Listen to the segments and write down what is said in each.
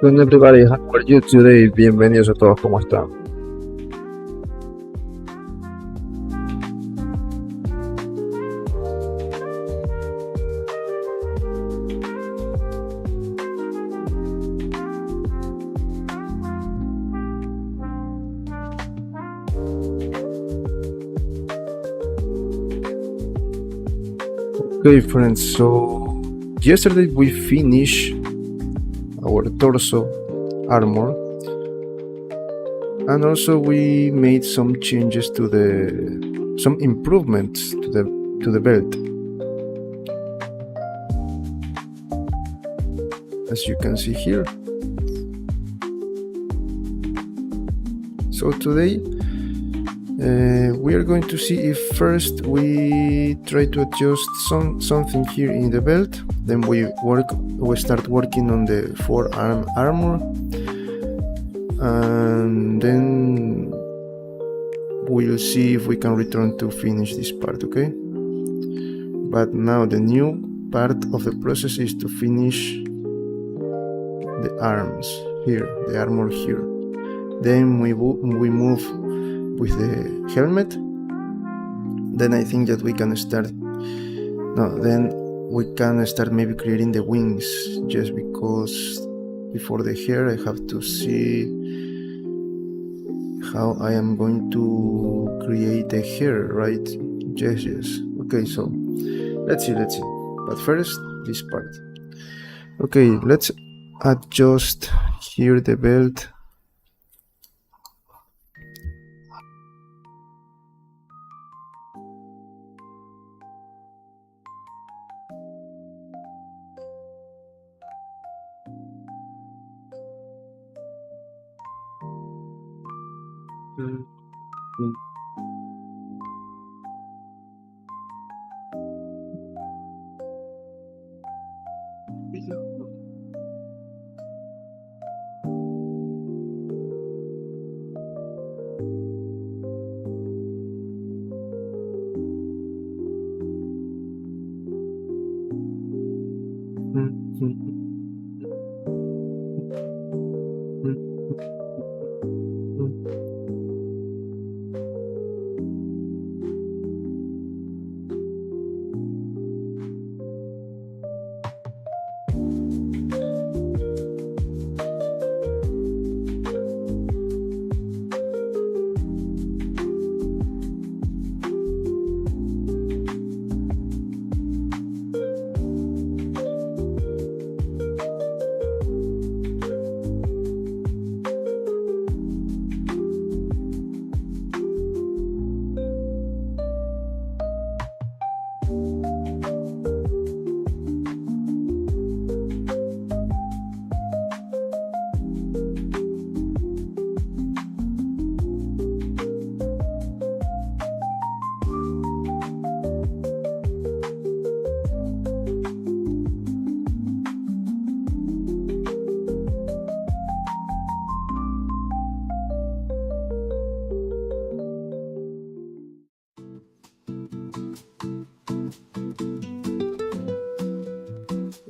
Hola everybody, how are you today? Bienvenidos a todos, ¿cómo están? Okay friends, so yesterday we finished our torso armor and also we made some changes to some improvements to the belt. As you can see here. So today we are going to see if first we try to adjust something here in the belt, then we start working on the forearm armor, and then we'll see if we can return to finish this part, okay? But now the new part of the process is to finish the arms here, the armor here. Then we move with the helmet. Then I think that we can start maybe creating the wings, just because before the hair I have to see how I am going to create the hair, right? Yes. Okay, so let's see. But first, this part. Okay, let's adjust here the belt.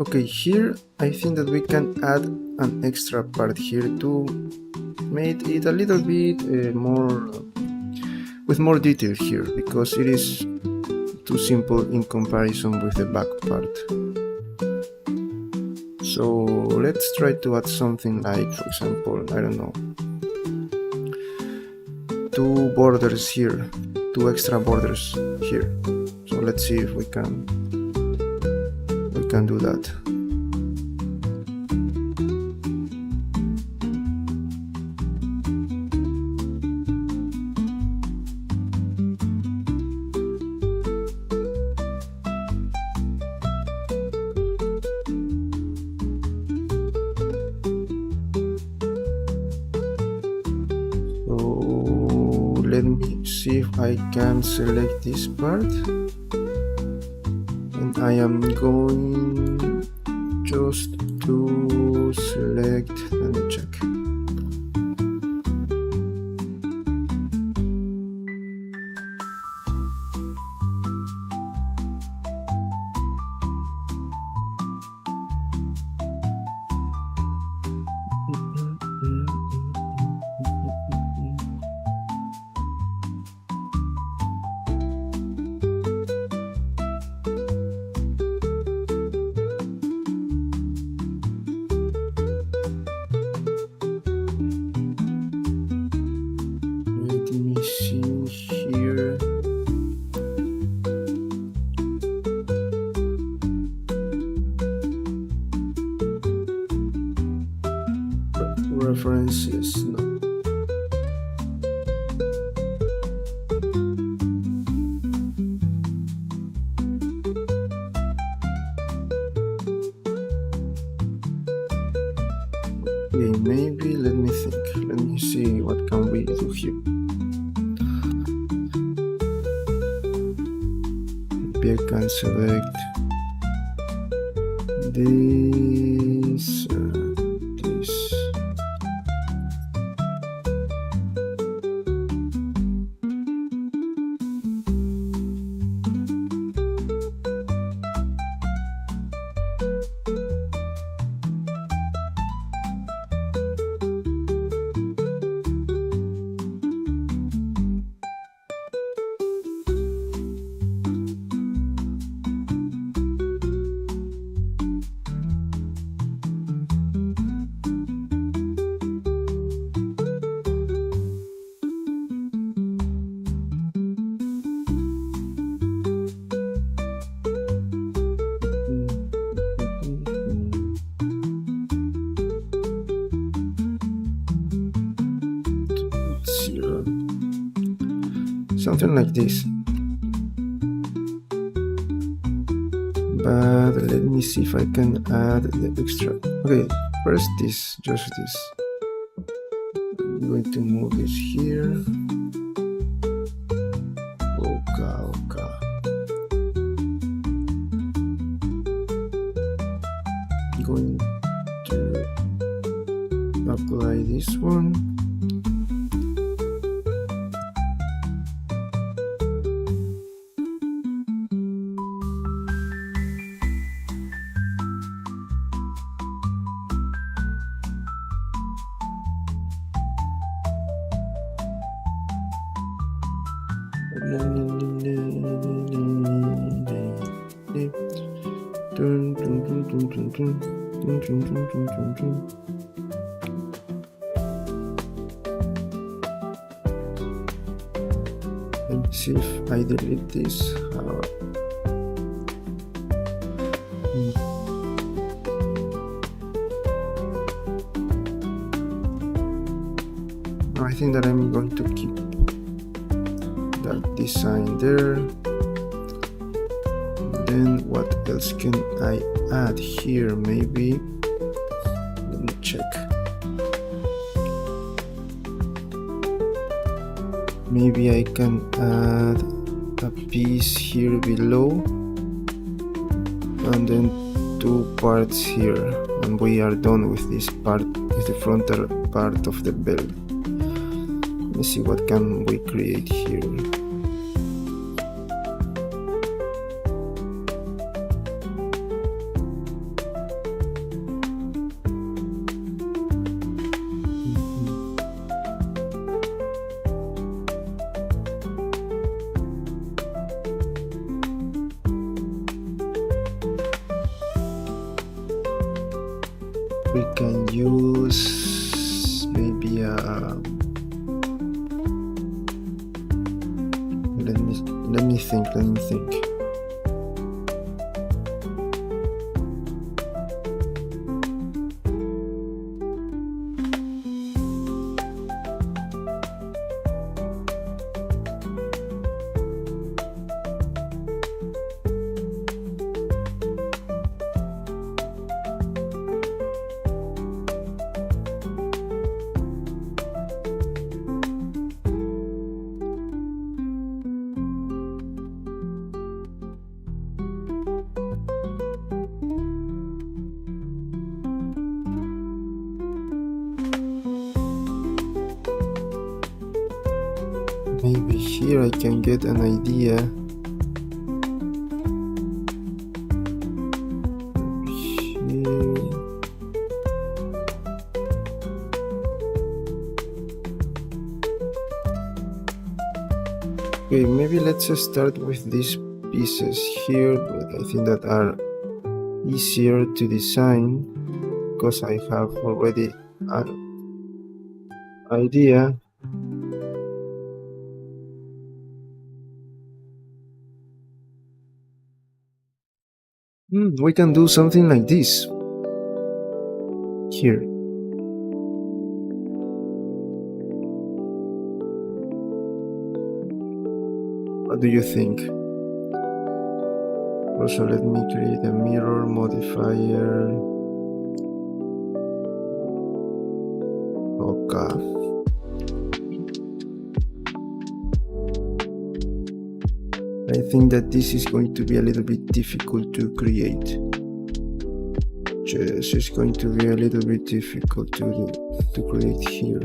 Okay, here I think that we can add an extra part here to make it a little bit more with more detail here, because it is too simple in comparison with the back part. So let's try to add something like, for example, I don't know, two borders here, two extra borders here. So let's see if we can do that. So let me see if I can select this part. I am going just to select, let me check. references, no. Okay, maybe let me think. Let me see what can we do here. Maybe I can select this, this. Something like this. But let me see if I can add the extra. Okay, first this, just this. I'm going to move this here. Okay. I'm going to apply this one. Let me see if I delete this. I think that I'm going to keep that design there. Then what else can I add here? Maybe, let me check. Maybe I can add a piece here below and then two parts here, and we are done with this part, with the frontal part of the belt. Let me see what can we create here. We can use maybe let me think. Maybe here I can get an idea. Here. Okay, maybe let's start with these pieces here, but I think that are easier to design because I have already an idea. We can do something like this here. do you think? Also, let me create a mirror modifier. Okay. I think that this is going to be a little bit difficult to create. Yes, it's going to be a little bit difficult to create here.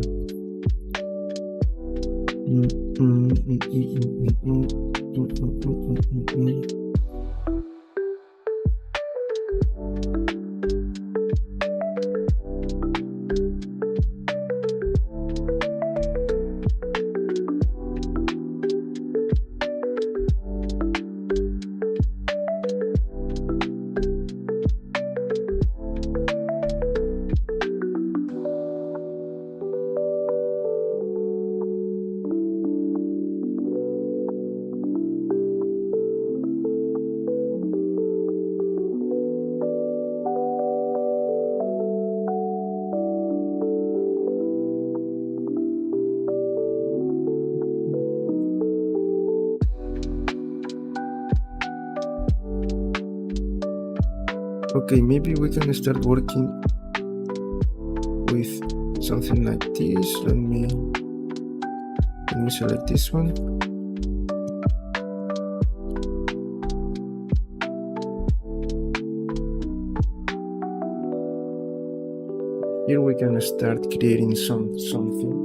Okay, maybe we can start working with something like this. Let me select this one. Here we can start creating something.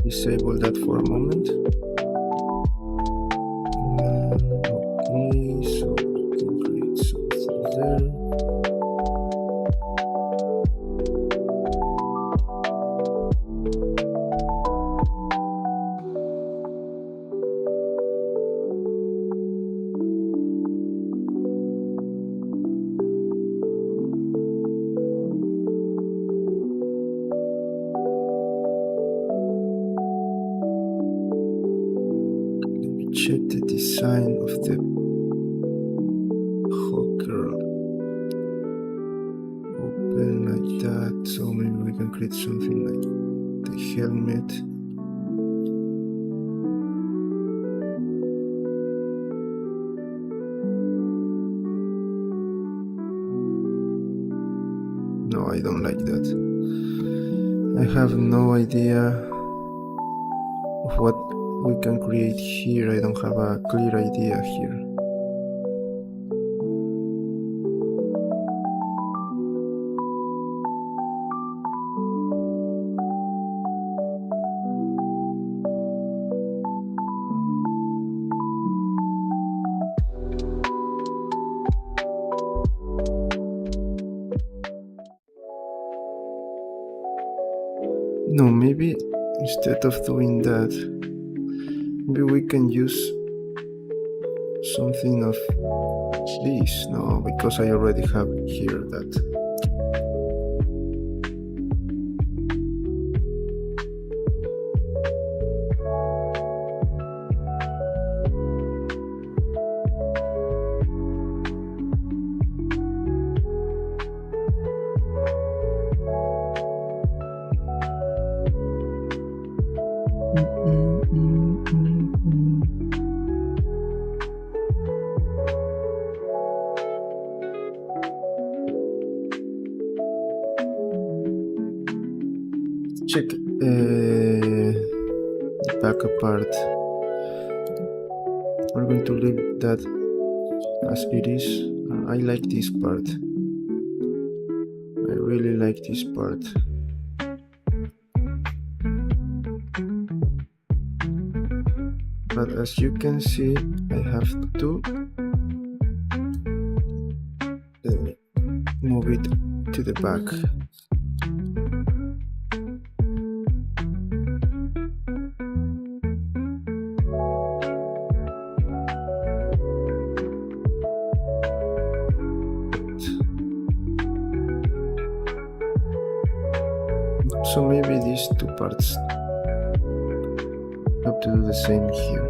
Disable that for a moment. Okay, so we can create something there. Check the design of the Hawkgirl. Open like that, so maybe we can create something like the helmet. No, I don't like that. I have no idea of what we can create here. I don't have a clear idea here. No, maybe instead of doing that, maybe we can use something of this. No, because I already have here that. Check the backup part. We're going to leave that as it is. I like this part. I really like this part. But as you can see, I have to to the back. So maybe these two parts have to do the same here.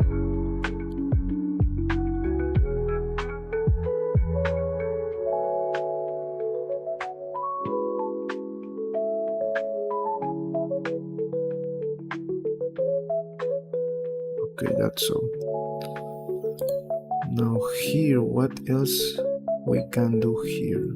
Okay, that's all. Now here, what else we can do here?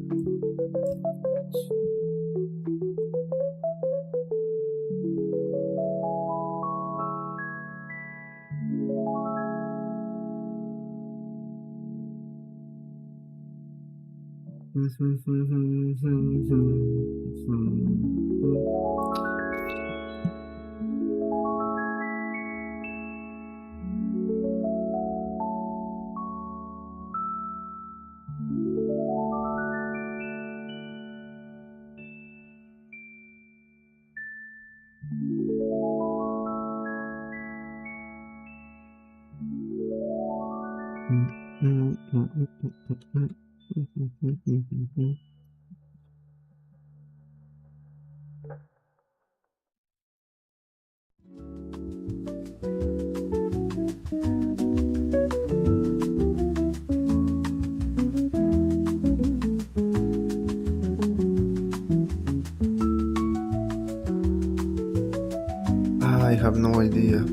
I have no idea.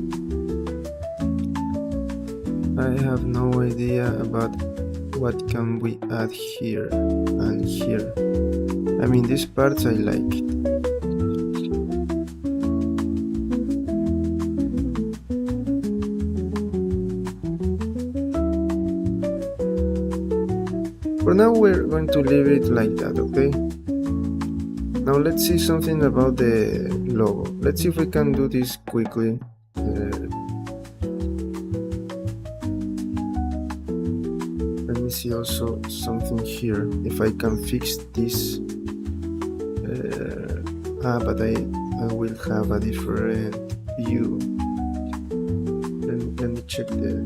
I have no idea about what can we add here and here. I mean, these parts I like. For now we're going to leave it like that, okay? Now let's see something about the logo. Let's see if we can do this quickly. Let me see also something here, if I can fix this. But I will have a different view. Let me check the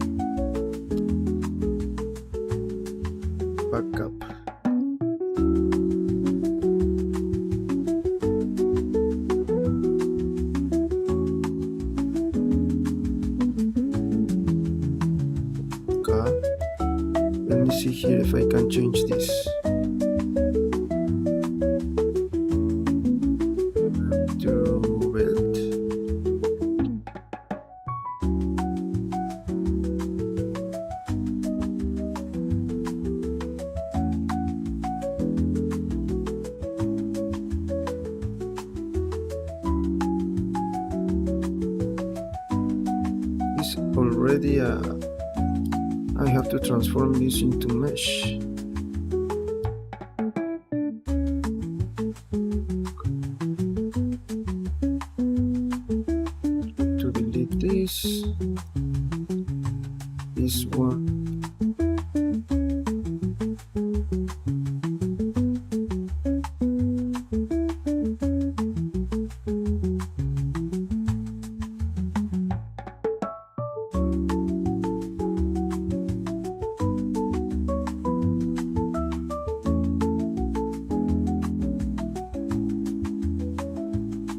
backup. Let me see here if I can change this. To belt. It's already I have to transform this into mesh. To delete this one.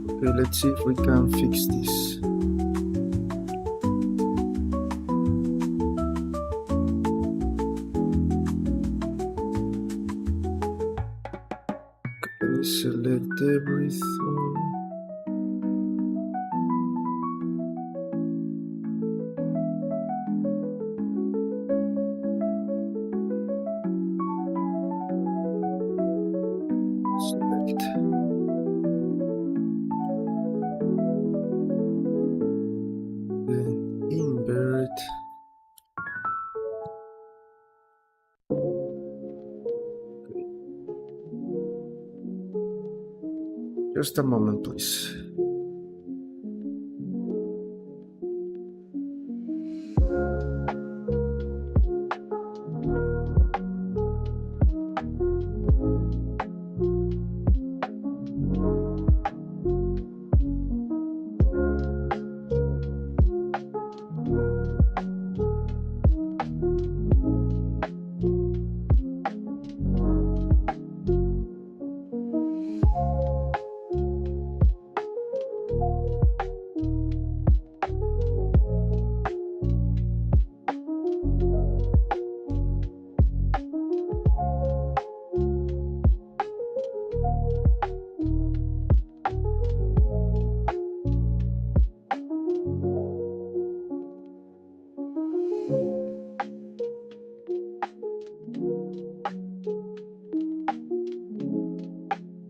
Okay, let's see if we can fix this. Let me select everything. Select. Then invert. Just a moment, please.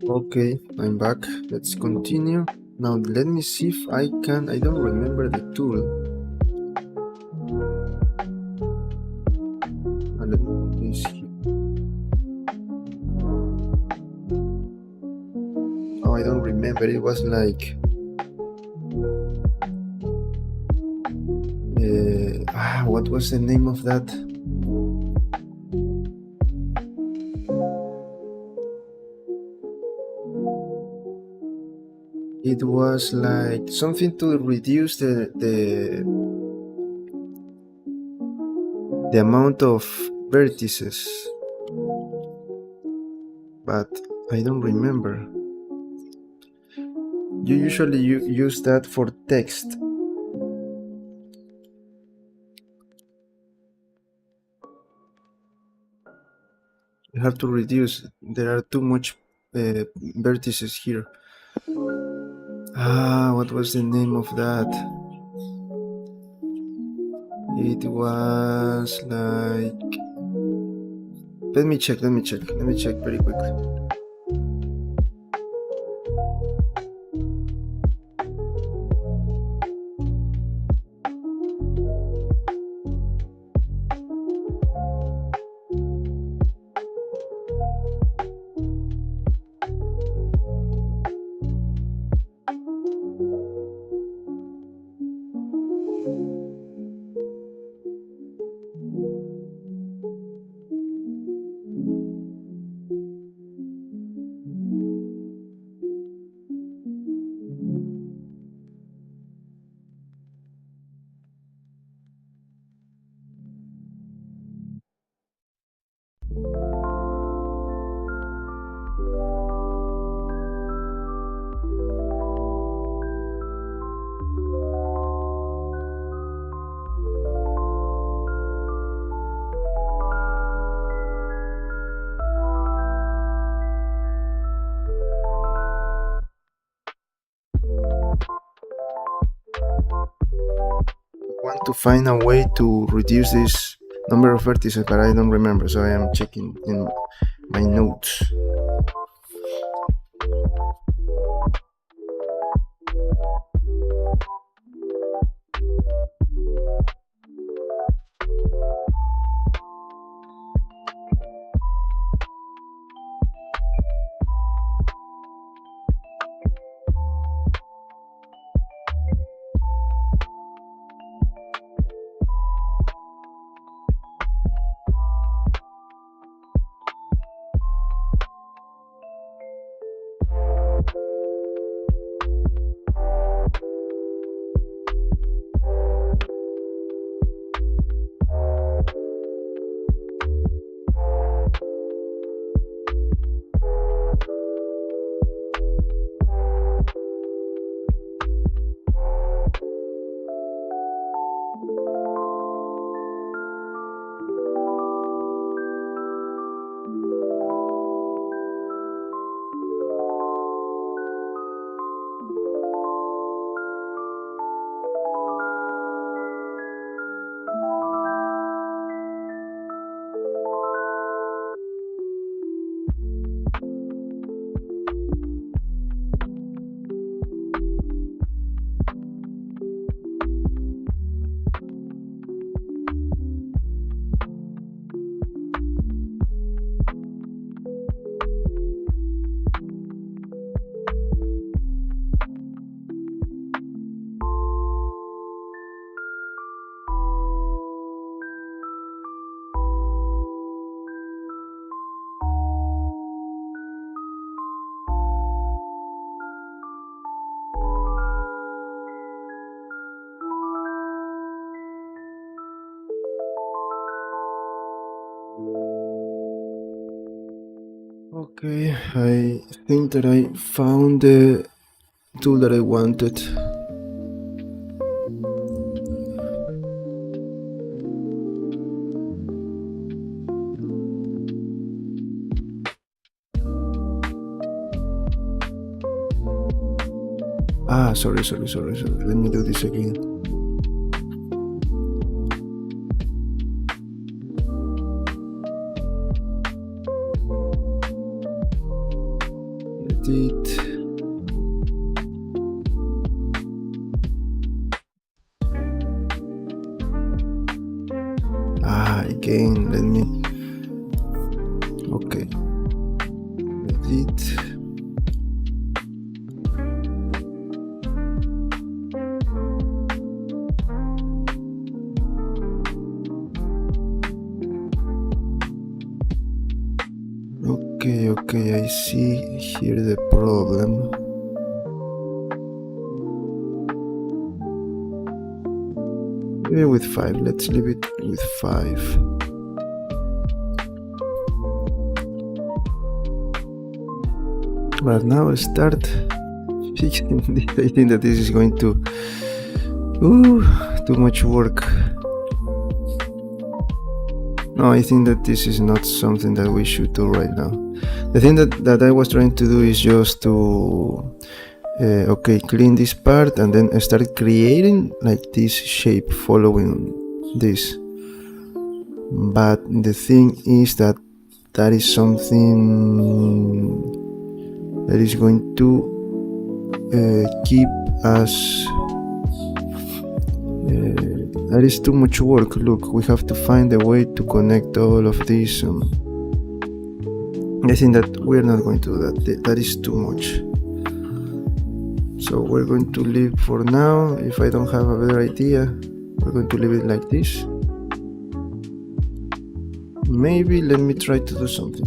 Okay, I'm back. Let's continue. Now let me see if I can. I don't remember the tool. Let me put this here. Oh, I don't remember. It was like what was the name of that? It was like something to reduce the amount of vertices, but I don't remember. You usually use that for text. You have to reduce. There are too much vertices here. What was the name of that? It was like... Let me check very quickly. Want to find a way to reduce this number of vertices, but I don't remember, so I am checking in my notes. Okay, I think that I found the tool that I wanted. Sorry. Let me do this again. it. Again, let me. Okay. Edit. Okay, I see here the problem. Maybe with 5, let's leave it with 5. But now I start fixing this. I think that this is going to too much work. No, I think that this is not something that we should do right now. The thing that I was trying to do is just to clean this part and then start creating like this shape following this. But the thing is that is something that is going to keep us. That is too much work. Look, we have to find a way to connect all of this. I think that we're not going to do that. That is too much. So we're going to leave for now. If I don't have a better idea, we're going to leave it like this. Maybe let me try to do something.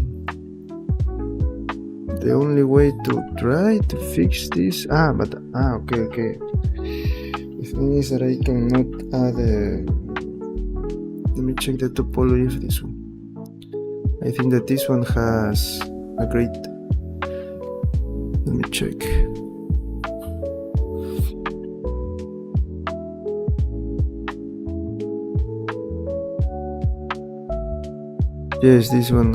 The only way to try to fix this. Okay. The thing is that I cannot add let me check the topology of this one. I think that this one has a great. Let me check. Yes, this one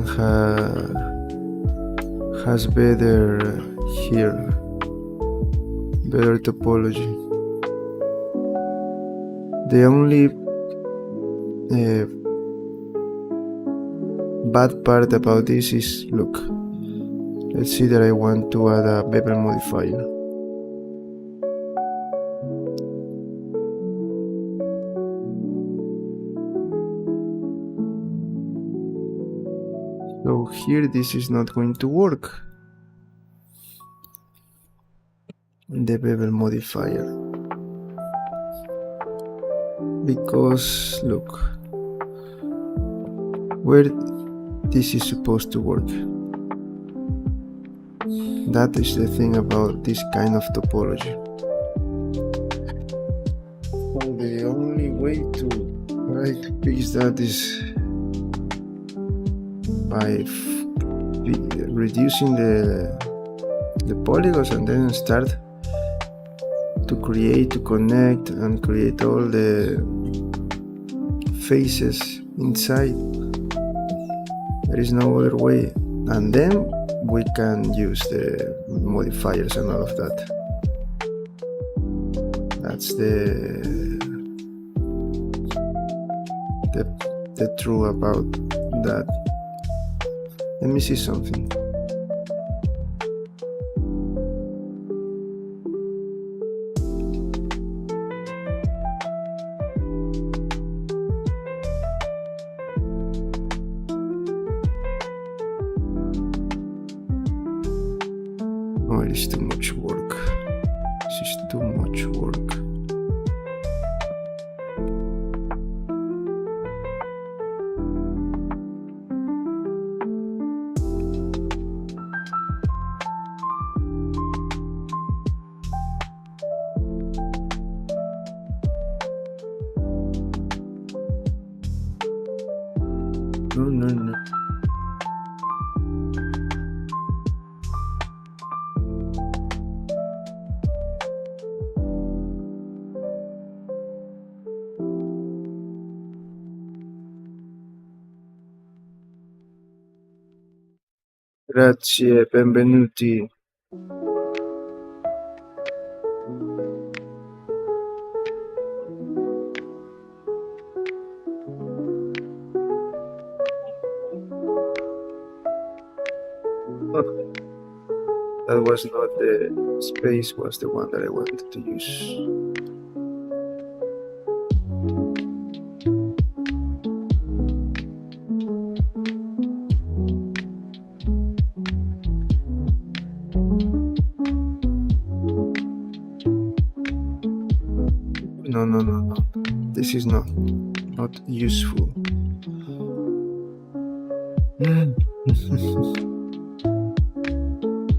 has better topology. The only bad part about this is, look, let's see that I want to add a bevel modifier. So here this is not going to work. The bevel modifier. Because look, where this is supposed to work. That is the thing about this kind of topology. So the only way to try to fix that is by reducing the polygons and then start to connect and create all the faces inside. There is no other way, and then we can use the modifiers and all of that. That's the truth about that. Let me see something. Oh, it is too much work. This is too much work. No. Grazie, benvenuti. That was not the space, was the one that I wanted to use. No. This is not useful.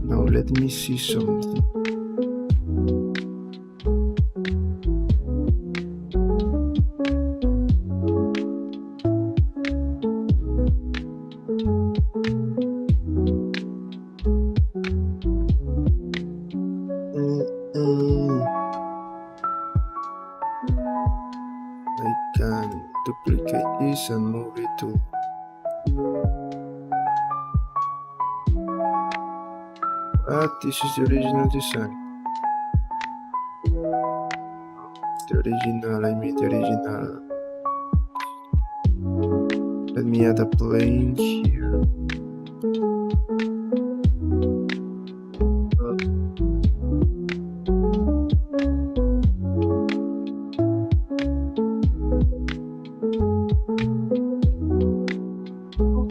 Now let me see something. I can duplicate this and move it to this is the original design. The original. Let me add a plane here.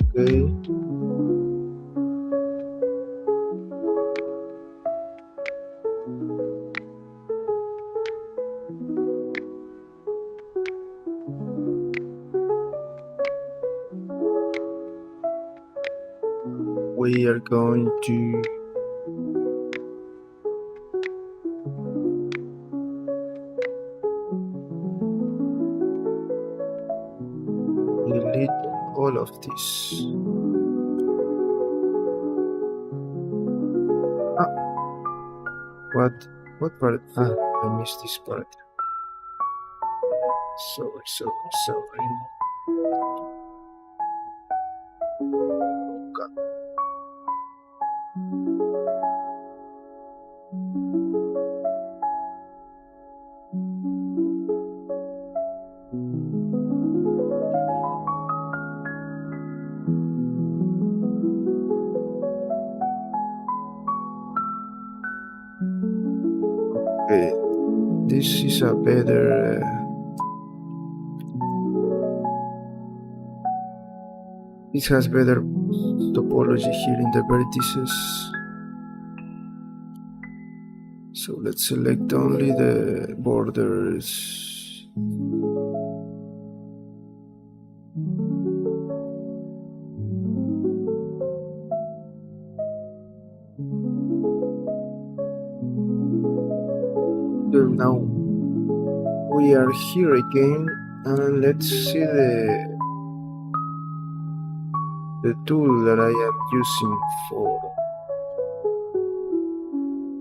Okay. We are going to delete all of this. What part? I missed this part. Sorry. God. Okay, this is a better it has better topology here in the vertices. So let's select only the borders. Now we are here again, and let's see the tool that I am using for.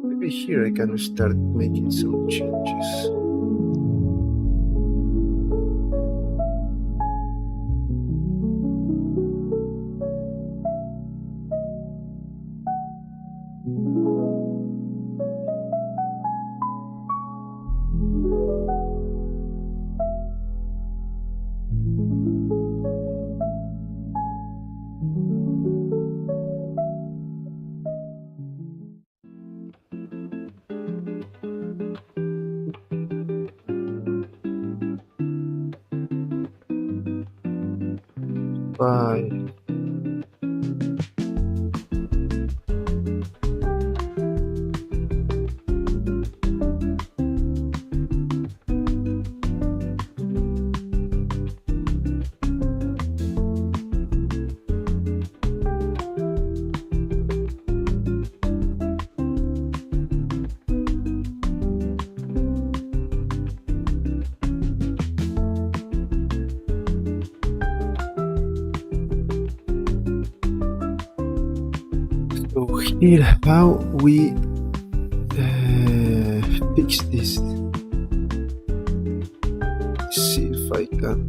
Maybe here I can start making some changes. Bye. So here, how we fix this? Let's see if I can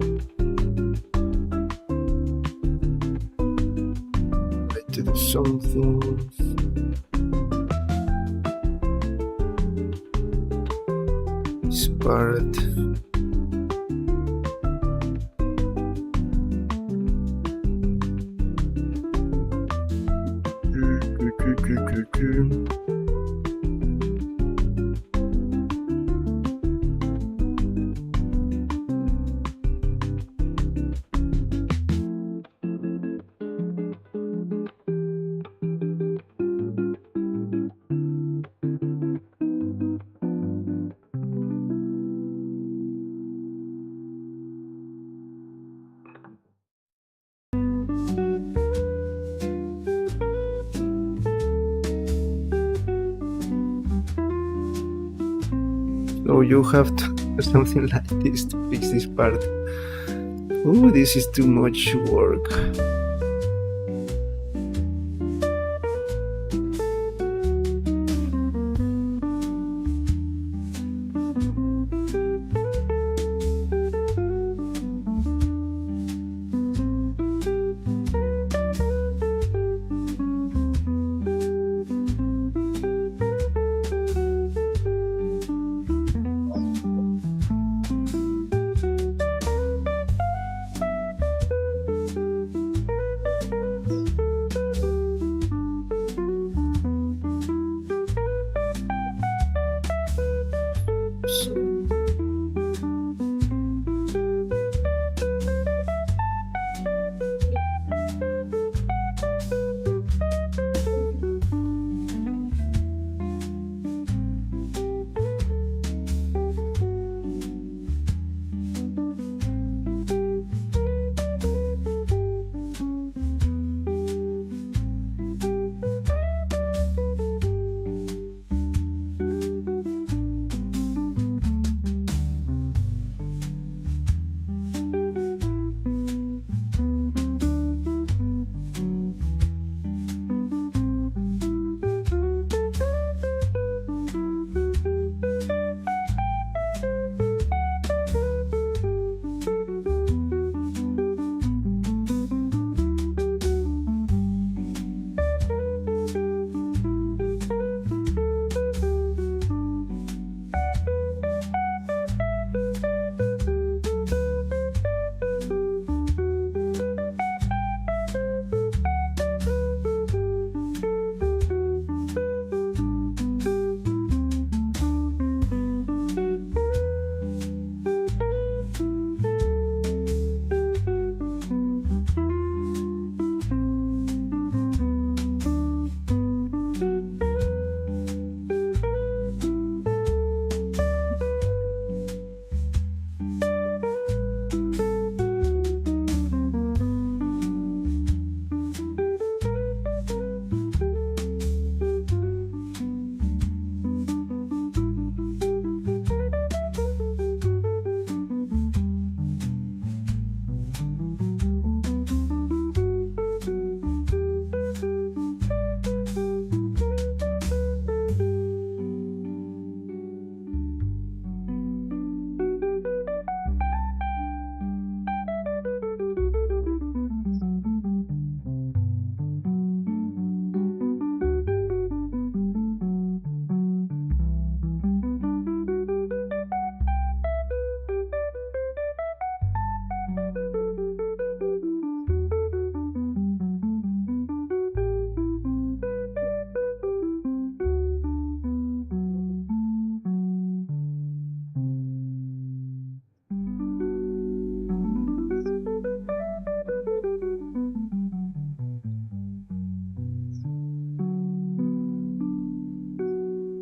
try to do something. This part. No, you have to do something like this to fix this part. Oh, this is too much work.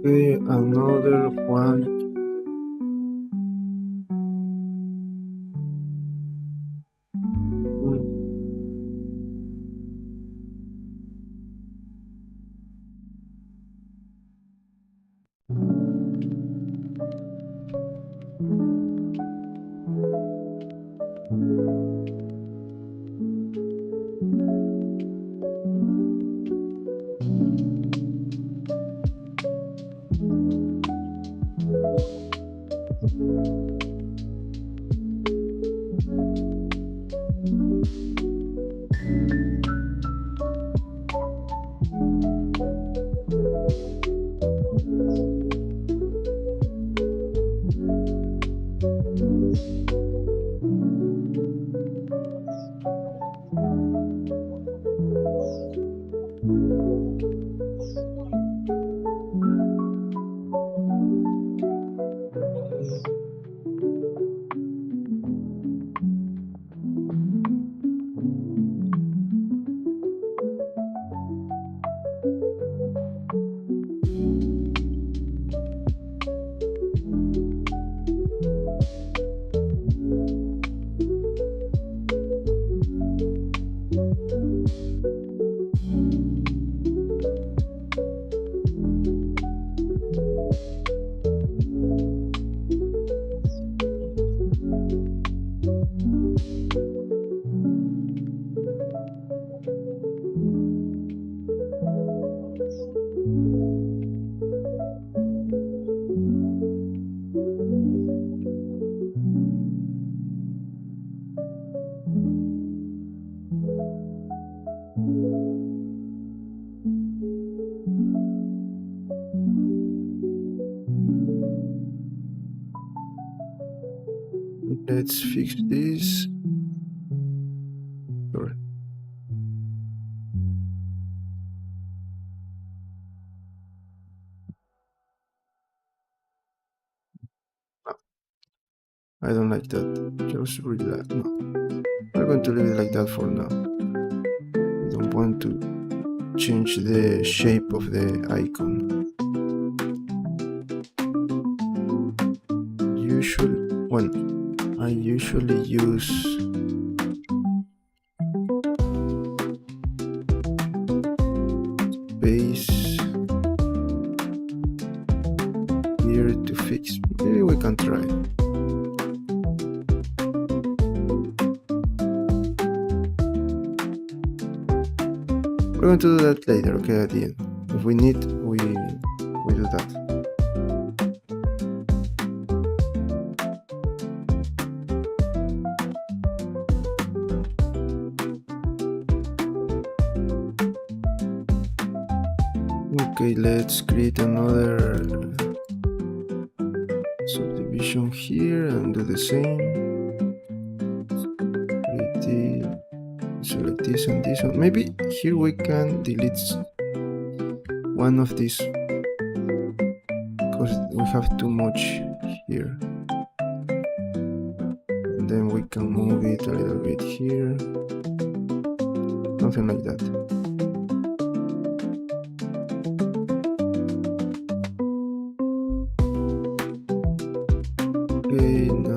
Okay, another one. Let's fix this. Sorry. I don't like that. Just relax. No. We're going to leave it like that for now. We don't want to change the shape of the icon. I usually use space here to fix. Maybe we can try. We're going to do that later, okay, at the end. If we need, we do that. Okay, let's create another subdivision here and do the same. Select this and this one. Maybe here we can delete one of these because we have too much here. And then we can move it a little bit here. Something like that. Okay, now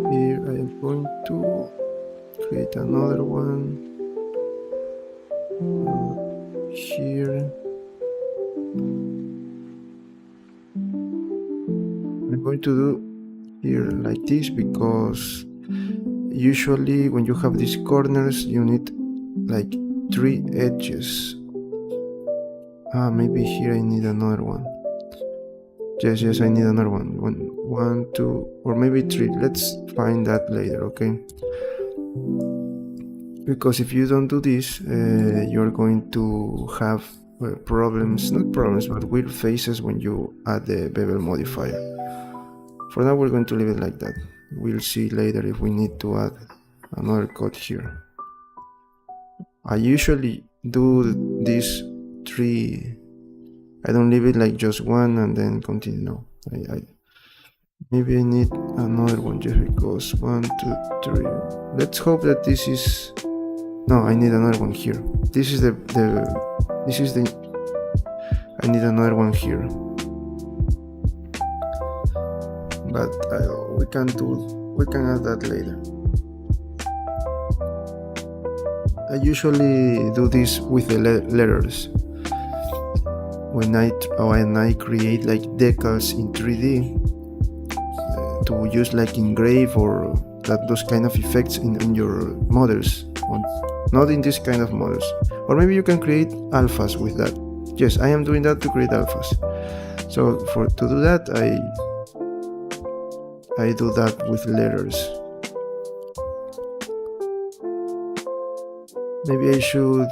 here I am going to create another one here. I'm going to do here like this because usually when you have these corners you need like 3 edges. Maybe here I need another one. Yes, I need another one. One, 2, or maybe 3. Let's find that later, okay? Because if you don't do this, you're going to have problems, not problems, but weird faces when you add the bevel modifier. For now, we're going to leave it like that. We'll see later if we need to add another cut here. I usually do these 3. I don't leave it like just one and then continue. No, maybe I need another one just because 1, 2, 3. Let's hope that this is. No, I need another one here. This is the. I need another one here. But we can add that later. I usually do this with the letters. when I create like decals in 3D to use like engrave or those kind of effects in your models, not in this kind of models. Or maybe you can create alphas with that. Yes, I am doing that to create alphas. So to do that, I do that with letters. Maybe I should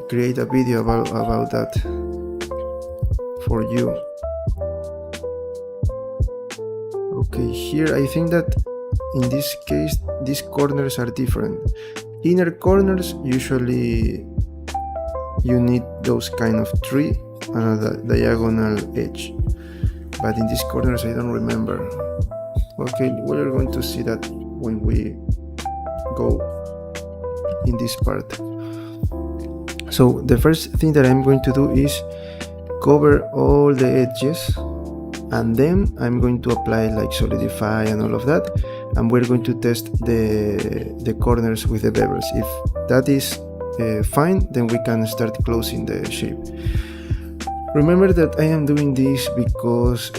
create a video about that for you. Okay, here I think that in this case these corners are different. Inner corners, usually you need those kind of tree and a diagonal edge, but in these corners I don't remember. Okay, we're going to see that when we go in this part. So the first thing that I'm going to do is cover all the edges, and then I'm going to apply like solidify and all of that, and we're going to test the corners with the bevels. If that is fine, then we can start closing the shape. Remember that I am doing this because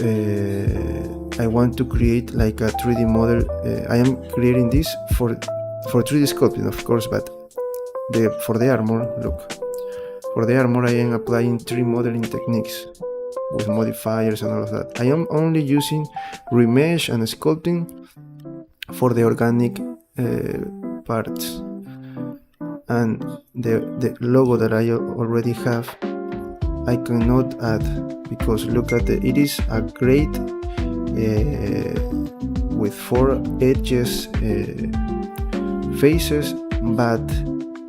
I want to create like a 3D model. I am creating this for 3D sculpting, of course, but for the armor, look, for the armor I am applying 3 modeling techniques with modifiers and all of that. I am only using remesh and sculpting for the organic parts, and the logo that I already have I cannot add, because look at it is a grade with 4 edges faces, but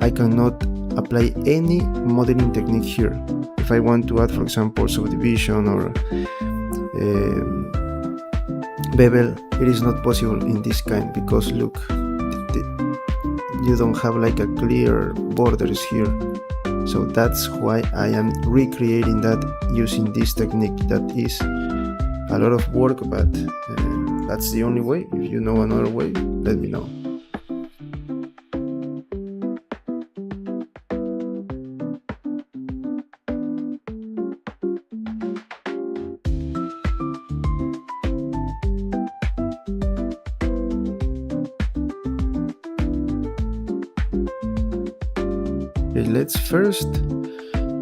I cannot apply any modeling technique here. If I want to add, for example, subdivision or bevel, it is not possible in this kind, because look, you don't have like a clear borders here. So that's why I am recreating that using this technique. That is a lot of work, but that's the only way. If you know another way, let me know. Okay, let's first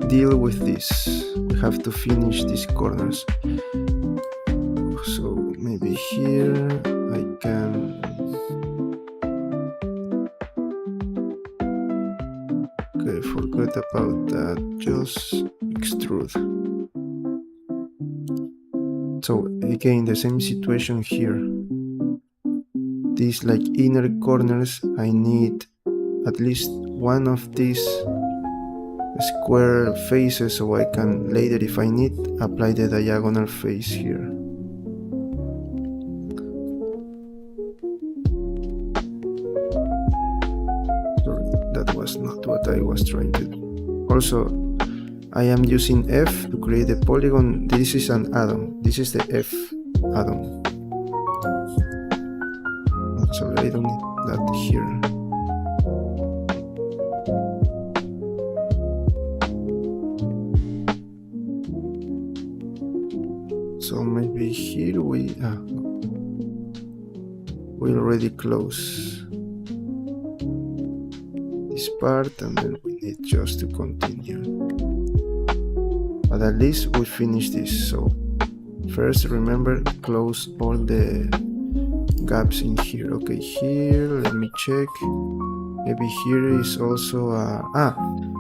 deal with this. We have to finish these corners. So maybe here I can. Okay, forget about that. Just extrude. So again, the same situation here. These like inner corners, I need at least one of these square faces, so I can later, if I need, apply the diagonal face here. Sorry, that was not what I was trying to do. Also, I am using F to create the polygon. This is an add-on. This is the F add-on. So I don't need that here. So maybe here we already close this part, and then we need just to continue. But at least we finish this. So first, remember, close all the gaps in here. Okay, here, let me check. Maybe here is also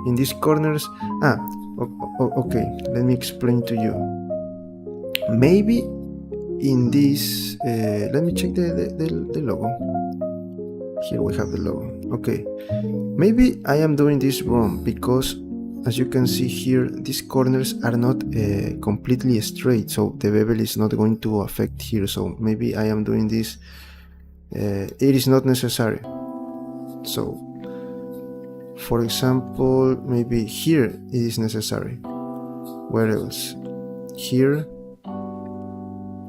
in these corners. Okay, let me explain to you. Maybe in this, let me check the logo. Here we have the logo. Okay, maybe I am doing this wrong, because as you can see here, these corners are not completely straight, so the bevel is not going to affect here. So maybe I am doing this, it is not necessary. So for example, maybe here it is necessary. Where else? Here,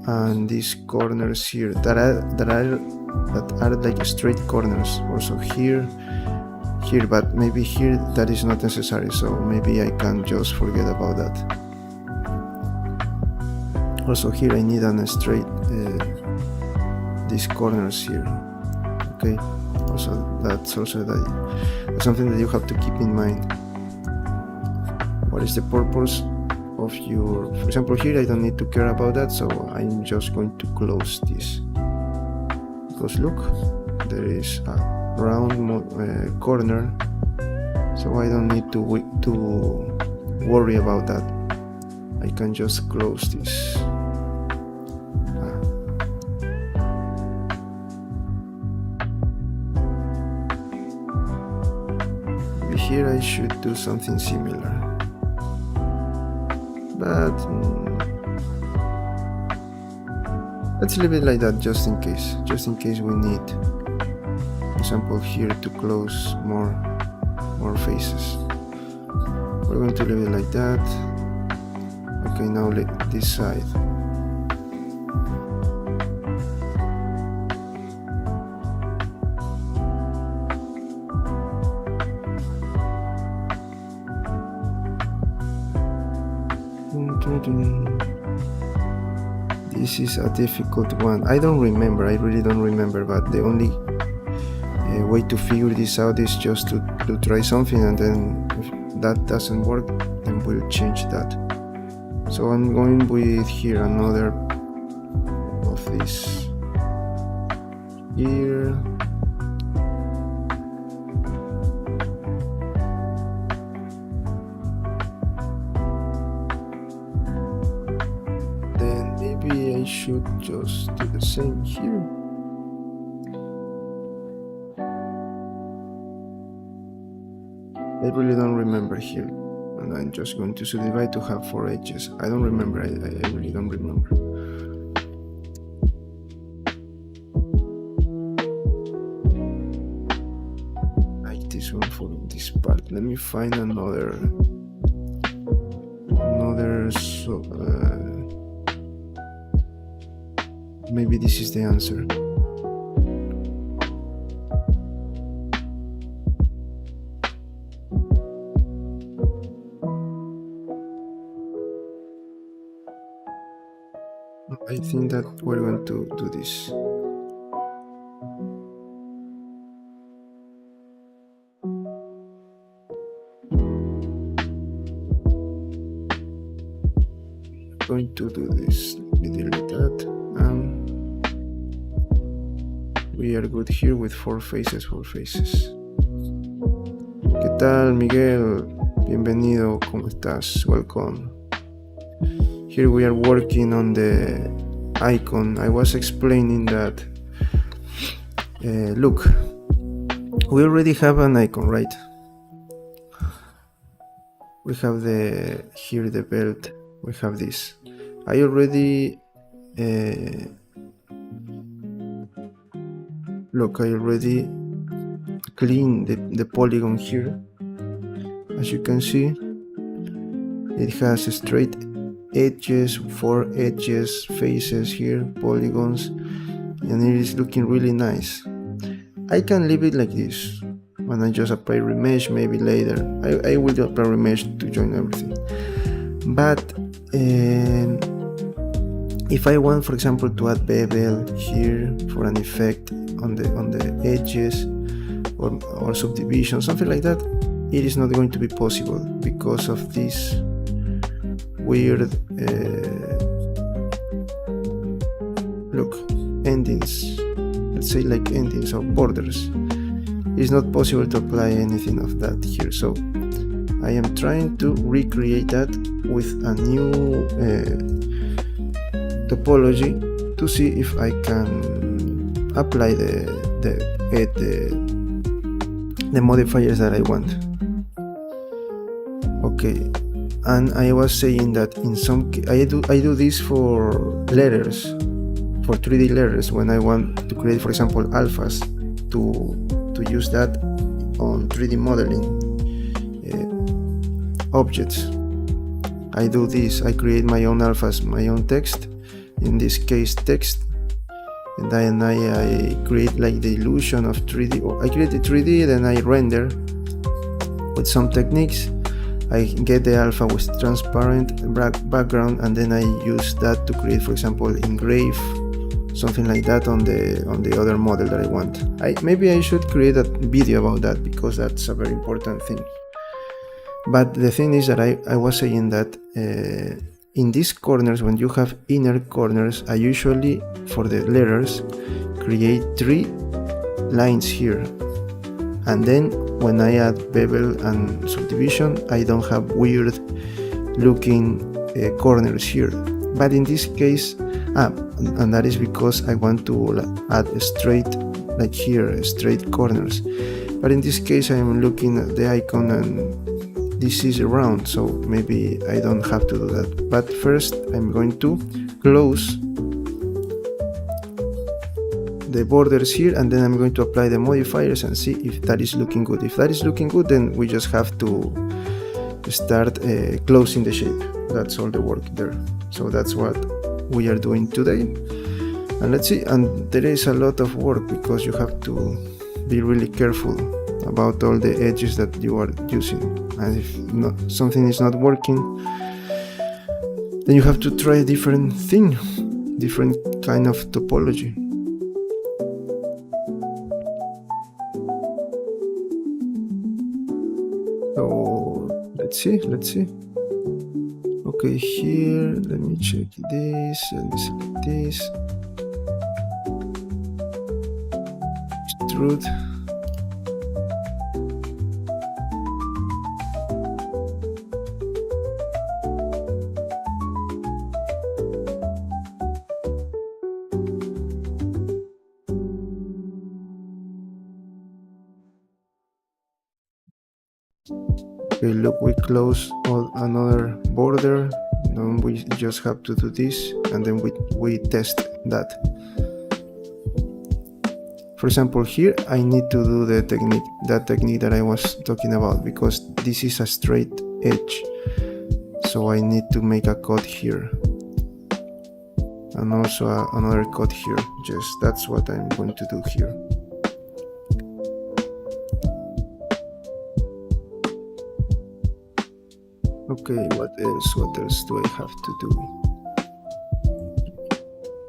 and these corners here that are like straight corners. Also here, but maybe here that is not necessary. So maybe I can just forget about that. Also here I need a straight these corners here. Okay, also that's something that you have to keep in mind. What is the purpose of your, for example here I don't need to care about that, so I'm just going to close this, because look, there is a round corner, so I don't need to worry about that. I can just close this. Here I should do something similar, but let's leave it like that just in case we need, for example here, to close more faces. We're going to leave it like that. Okay, now this side. This is a difficult one. I really don't remember, but the only way to figure this out is just to try something, and then if that doesn't work, then we'll change that. So I'm going with here another of this here. Maybe I should just do the same here. I really don't remember here, and I'm just going to subdivide to have 4 edges. I don't remember, I really don't remember. Like this one for this part. Let me find another maybe this is the answer. I think that we're going to do this. Going to do this. Let me delete that. We are good here with 4 faces. ¿Qué tal, Miguel? Bienvenido, ¿cómo estás? Welcome. Here we are working on the icon. I was explaining that. Look, we already have an icon, right? We have here the belt. We have this. I already look, I already cleaned the polygon here. As you can see, it has straight edges, 4 edges, faces here, polygons, and it is looking really nice. I can leave it like this. When I just apply remesh, maybe later I will apply remesh to join everything. But if I want, for example, to add bevel here for an effect on the edges or subdivision, something like that, it is not going to be possible because of this weird look, endings, let's say like endings or borders. It's not possible to apply anything of that here, so I am trying to recreate that with a new topology to see if I can apply the modifiers that I want. Okay, and I was saying that in some I do this for letters, for 3D letters, when I want to create, for example, alphas, to use that on 3D modeling objects. I do this, I create my own alphas, my own text, in this case text, and then I create like the illusion of 3D, or I create the 3D, then I render with some techniques, I get the alpha with transparent background, and then I use that to create, for example, engrave, something like that on the other model that I want. Maybe I should create a video about that, because that's a very important thing. But the thing is that I was saying that in these corners, when you have inner corners, I usually, for the letters, create 3 lines here, and then when I add bevel and subdivision, I don't have weird looking corners here. But in this case, and that is because I want to add a straight, like here, straight corners. But in this case, I'm looking at the icon and this is round, so maybe I don't have to do that. But first, I'm going to close the borders here, and then I'm going to apply the modifiers and see if that is looking good. If that is looking good, then we just have to start closing the shape. That's all the work there. So that's what we are doing today. And let's see, and there is a lot of work because you have to be really careful about all the edges that you are using, and if something is not working, then you have to try a different thing, different kind of topology. So let's see. Okay, here, let me check this, let me select this. Extrude. Okay, look, we close another border. Then we just have to do this, and then we test that. For example, here I need to do that technique that I was talking about, because this is a straight edge, so I need to make a cut here, and also another cut here. Just that's what I'm going to do here. Okay, what else do I have to do?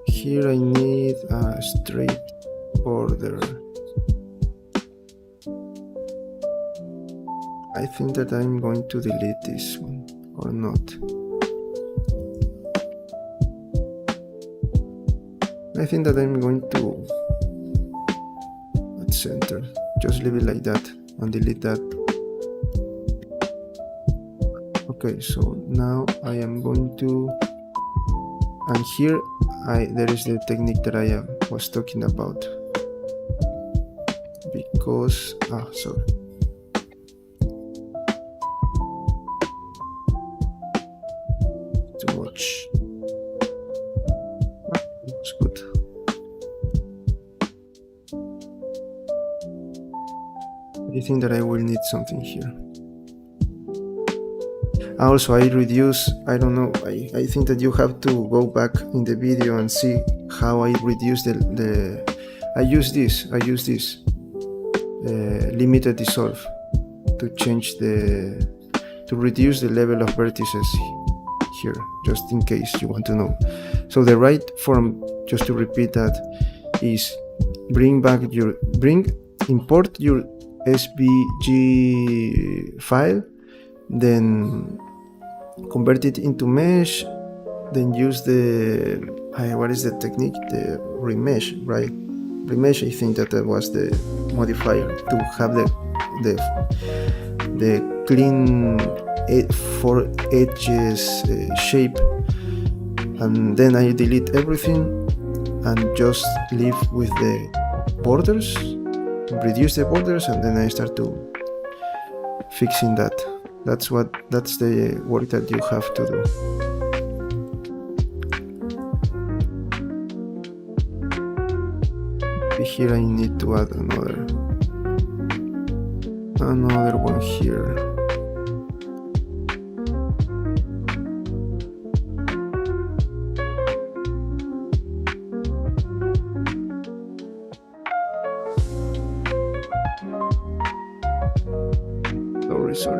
Here I need a straight border. I think that I'm going to delete this one, or not. I think that I'm going to at center, just leave it like that and delete that. Okay, so now I am going to, and here there is the technique that I was talking about, because sorry, too much. Looks good. I think that I will need something here. Also, I reduce, I don't know, I think that you have to go back in the video and see how I reduce I use this limited dissolve to change to reduce the level of vertices here, just in case you want to know. So the right form, just to repeat that, is import your SVG file, then convert it into mesh, then use the what is the technique, the remesh, right? Remesh, I think that was the modifier to have the clean 4 edges shape, and then I delete everything and just leave with the borders, reduce the borders, and then I start to fixing that. That's the work that you have to do. Here I need to add another one here.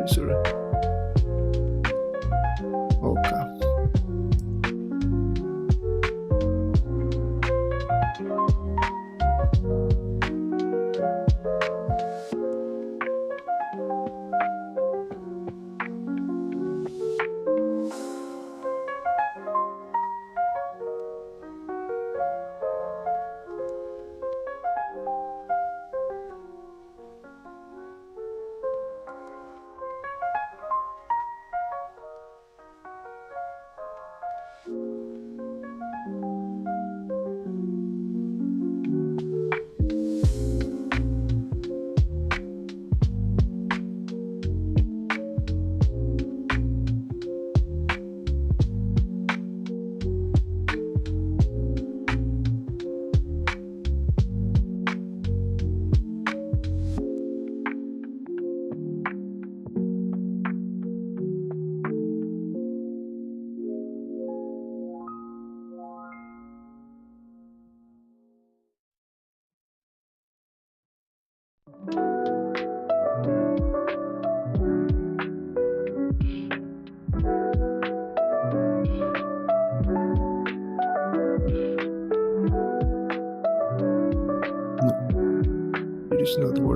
Sorry.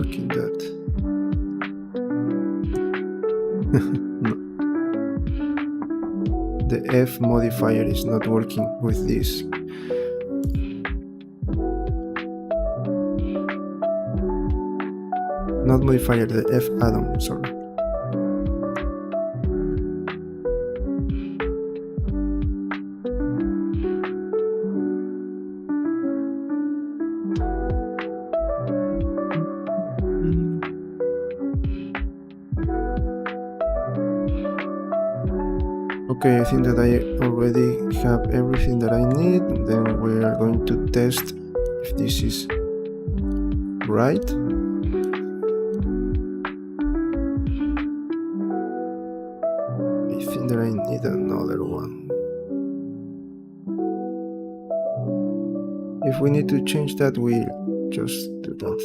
working that. No. The F modifier is not working with this. Not modifier, the F add-on, sorry. Okay, I think that I already have everything that I need. Then we are going to test if this is right. I think that I need another one. If we need to change that, we'll just do that.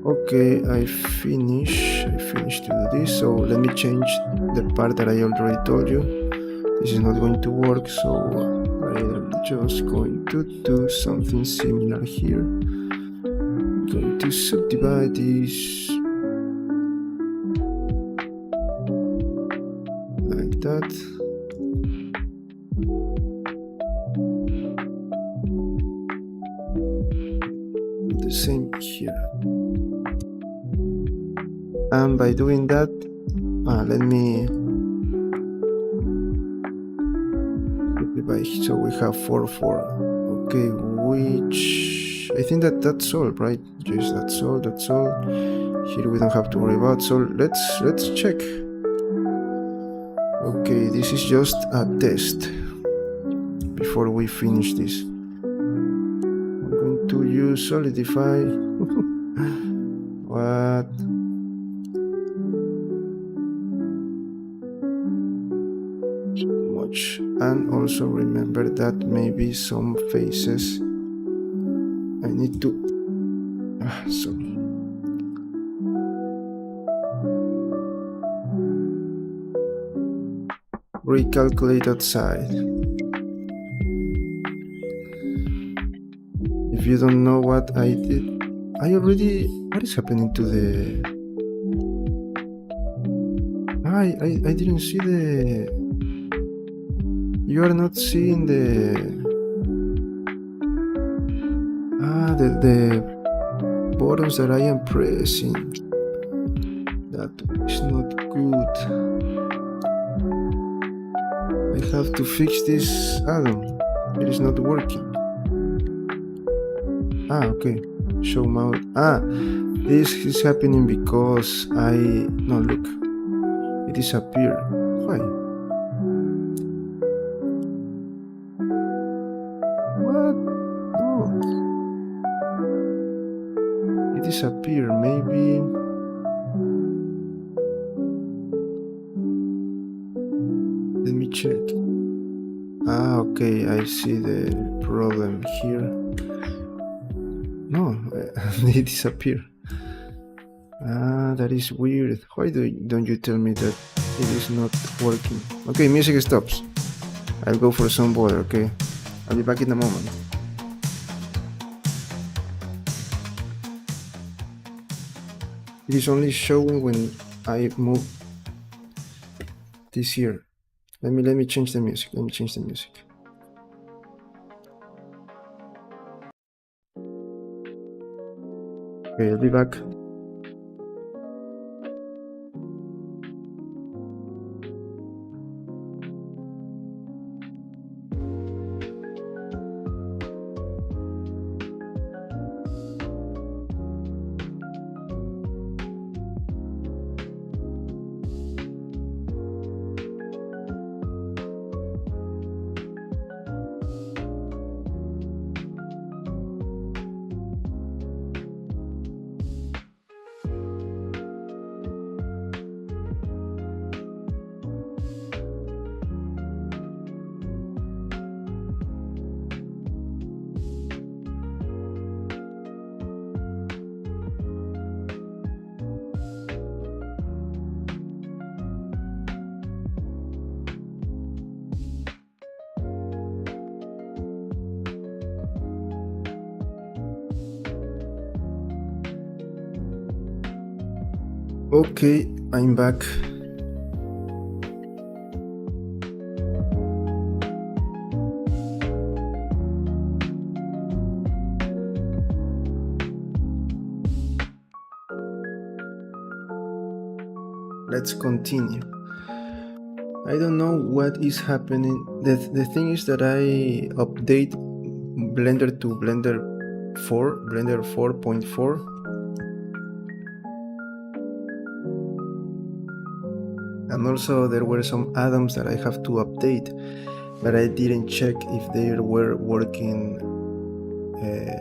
Okay, I finished to do this, so let me change the part that I already told you. This is not going to work, so I am just going to do something similar here. I'm going to subdivide this like that. The same here. And by doing that, let me divide. So we have 4, 4. Okay, which I think that's all, right? Yes, that's all. Here we don't have to worry about. So let's check. Okay, this is just a test before we finish this. I'm going to use Solidify. What? And also remember that maybe some faces I need to sorry. Recalculate outside. If you don't know what I did, what is happening to the I didn't see the. You are not seeing the buttons that I am pressing. That is not good. I have to fix this add-on. It is not working. Okay. Show mode. This is happening because no, look. It disappeared. Why? Disappear, maybe. Let me check. Okay, I see the problem here. No, they disappear. That is weird. Why don't you tell me that it is not working? Okay, music stops. I'll go for some water, okay? I'll be back in a moment. It is only showing when I move this here. Let me change the music. Okay, I'll be back. Okay, I'm back. Let's continue. I don't know what is happening. The thing is that I update Blender to Blender 4.4. And also there were some add-ons that I have to update, but I didn't check if they were working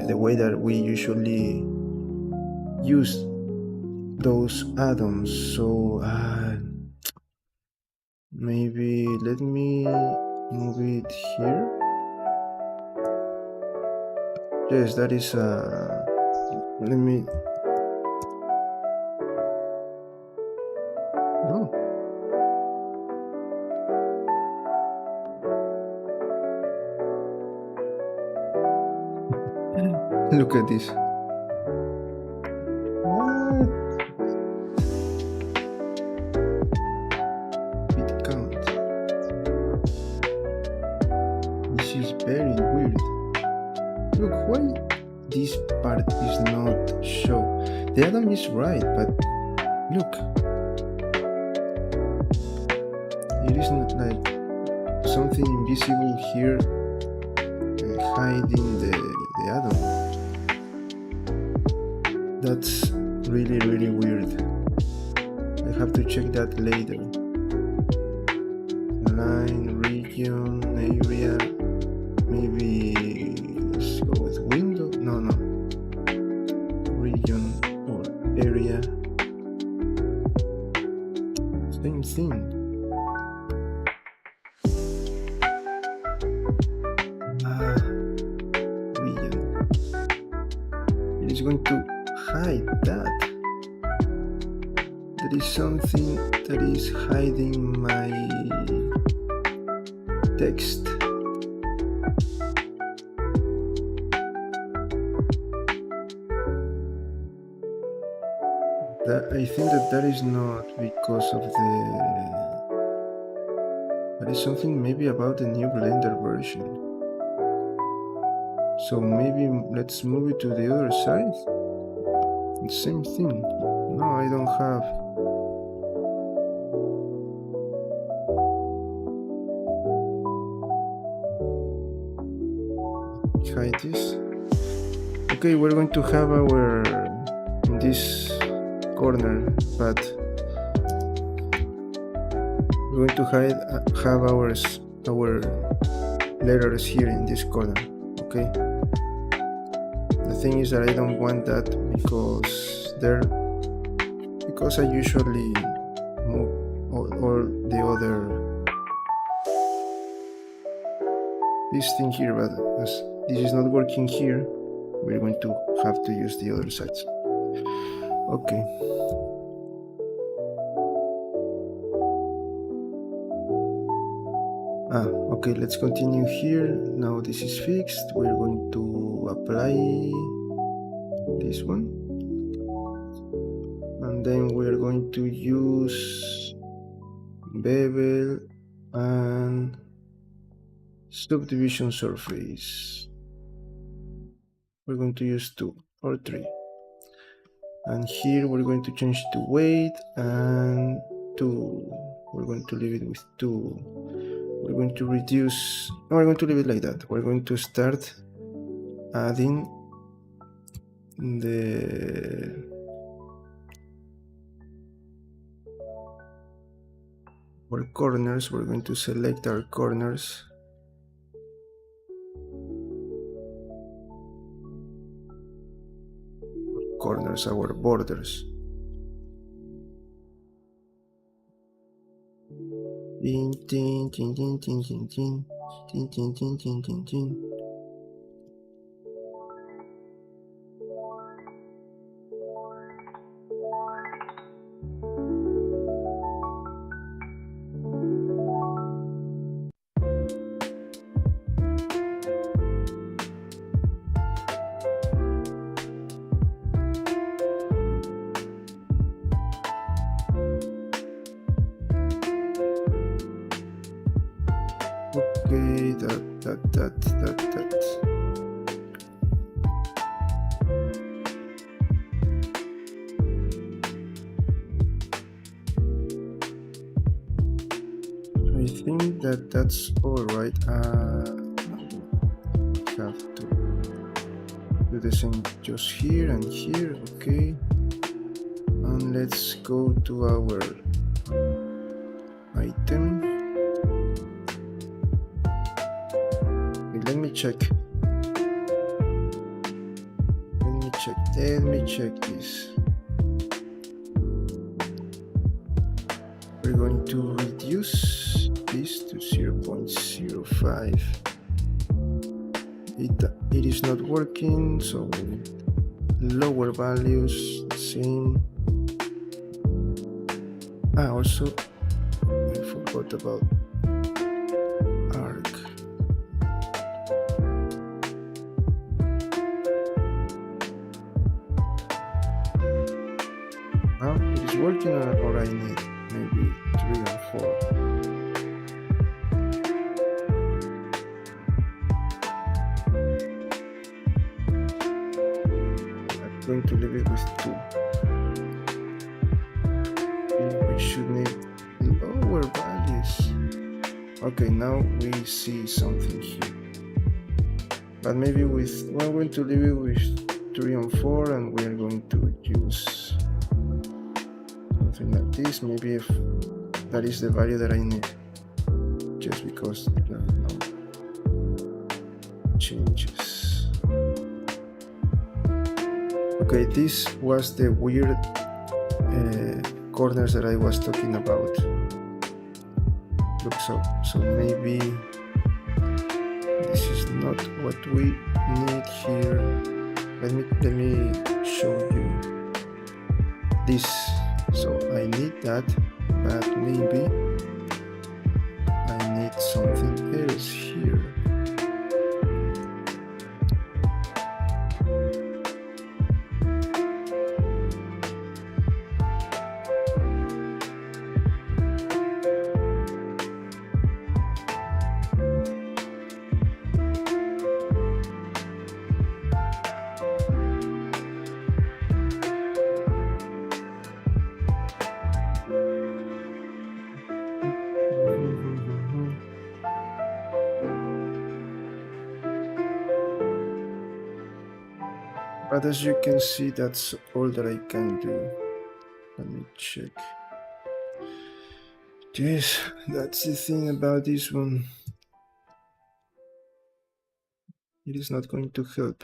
the way that we usually use those add-ons. So maybe let me move it here. Yes, that is let me no. Look at this. What? It counts. This is very weird. Look, why this part is not show? The atom is right, but look, it is not like something invisible here hiding the atom. That's really, really weird. I have to check that later. Line, region, area. Maybe let's go with window. No. Region or area. Same thing. Region. It is going to hide that. There is something that is hiding my text. I think that is not because of that is something maybe about the new Blender version. So maybe let's move it to the other side. The same thing. No, I don't have. Hide this. Okay, we're going to have our in this corner, but we're going to have our letters here in this corner. Okay. The thing is that I don't want that because I usually move all the other this thing here, but as this is not working here, we're going to have to use the other sides. Okay. Okay, let's continue here. Now this is fixed. We're going to apply this one. And then we're going to use bevel and subdivision surface. We're going to use 2 or 3. And here we're going to change to weight and 2. We're going to leave it with 2. We're going to reduce, no, we're going to leave it like that. We're going to start adding our corners. We're going to select our corners. Our borders. Tin, tin, tin, tin, tin, tin, tin, tin, tin, tin, tin, tin, tin. Okay, that. I think that's all right. Have to do the same just here and here. Okay, and let's go to our item. Okay, let me check this. We're going to reduce this to 0.05. It is not working, so lower values, same. Also I forgot about arc. It is working, or I need maybe 3 and 4. I'm going to leave it with 2. We should need lower values. Okay, now we see something here. But maybe I'm going to leave it with 3 and 4, and we are going to use something like this. Maybe if that is the value that I need, just because there are no changes. Okay, this was the weird corners that I was talking about. Look, so maybe this is not what we need here. Let me show you this. So I need that, but maybe I need something else here. But as you can see, that's all that I can do. Let me check. Yes, that's the thing about this one. It is not going to help.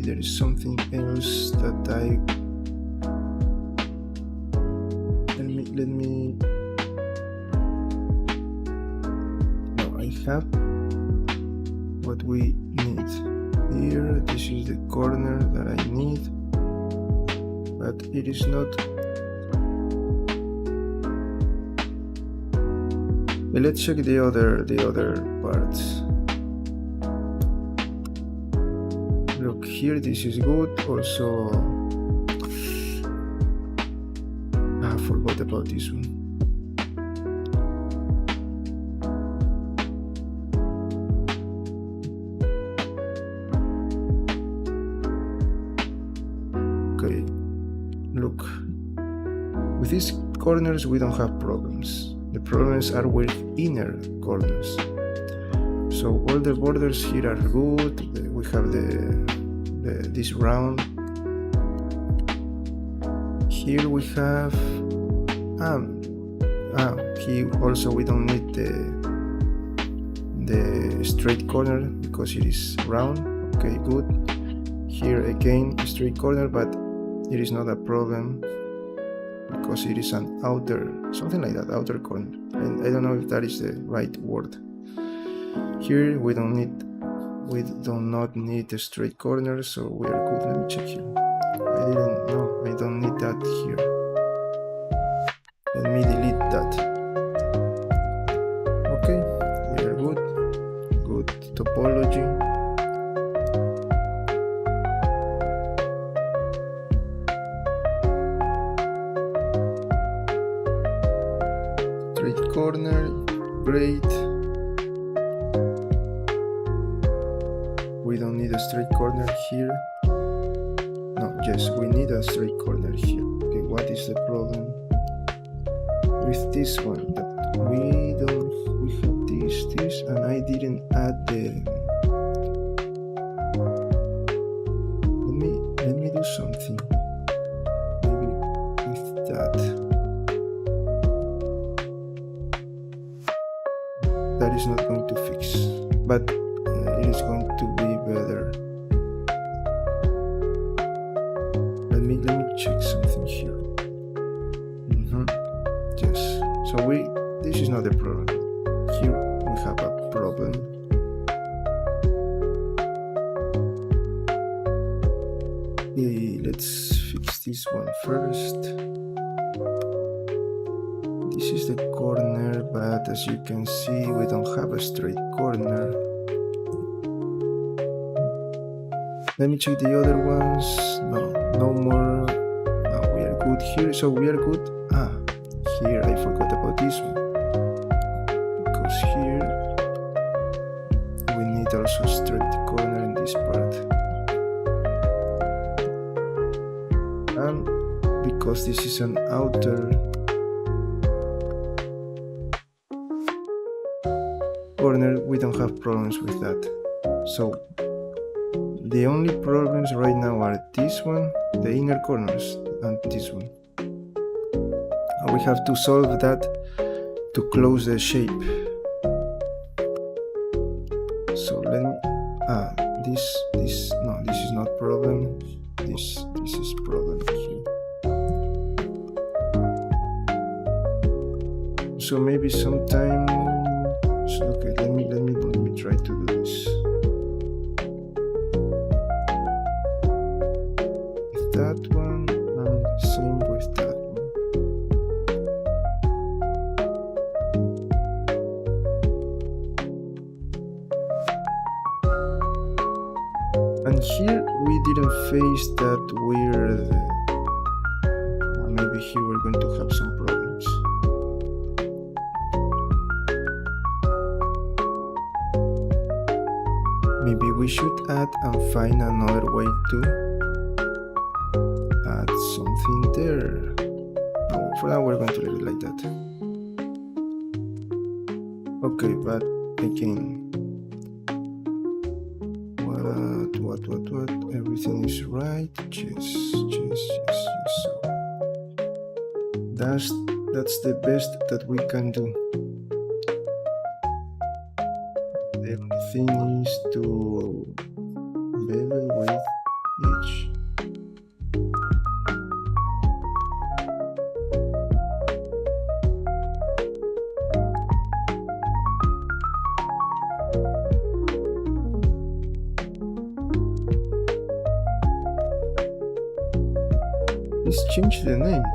There is something else that let me no, I have what we need here. This is the corner that I need, but it is not. But let's check the other parts. Look here, this is good. Also, I forgot about this one. Okay, look. With these corners, we don't have problems. The problems are with inner corners. So all the borders here are good. We have this round. Here we have here also we don't need the straight corner because it is round. Okay, good. Here again straight corner, but it is not a problem because it is an outer, something like that, outer corner. And I don't know if that is the right word. Here we do not need a straight corner, so we are good. Let me check here. I don't need that here. corner, great. We don't need a straight corner here. No, yes, we need a straight corner here. Okay, what is the problem with this one? That we have this, and I didn't add the. Let me do something. Maybe with that. That is not going to fix, but it is going to be better. Let me check something here. Yes. So this is not a problem. Here we have a problem. Okay, let's fix this one first. This is the corner, but as you can see, we don't have a straight corner. Let me check the other ones. No more. No, we are good here. So we are good. Here I forgot about this one. Because here we need also a straight corner in this part. And because this is an outer corner, we don't have problems with that. So the only problems right now are this one, the inner corners, and this one. And we have to solve that to close the shape. So let me this is not problem. This is problem here. So maybe sometime. So okay, let me try to do this. With that one and same with that one. And here we didn't face that weird. Maybe here we're going to have some problems. Maybe we should add and find another way to add something there. No, for now we're going to leave it like that. Okay, but again, what? Everything is right. Yes. So that's the best that we can do. The only thing is to bevel with each. Let's change the name.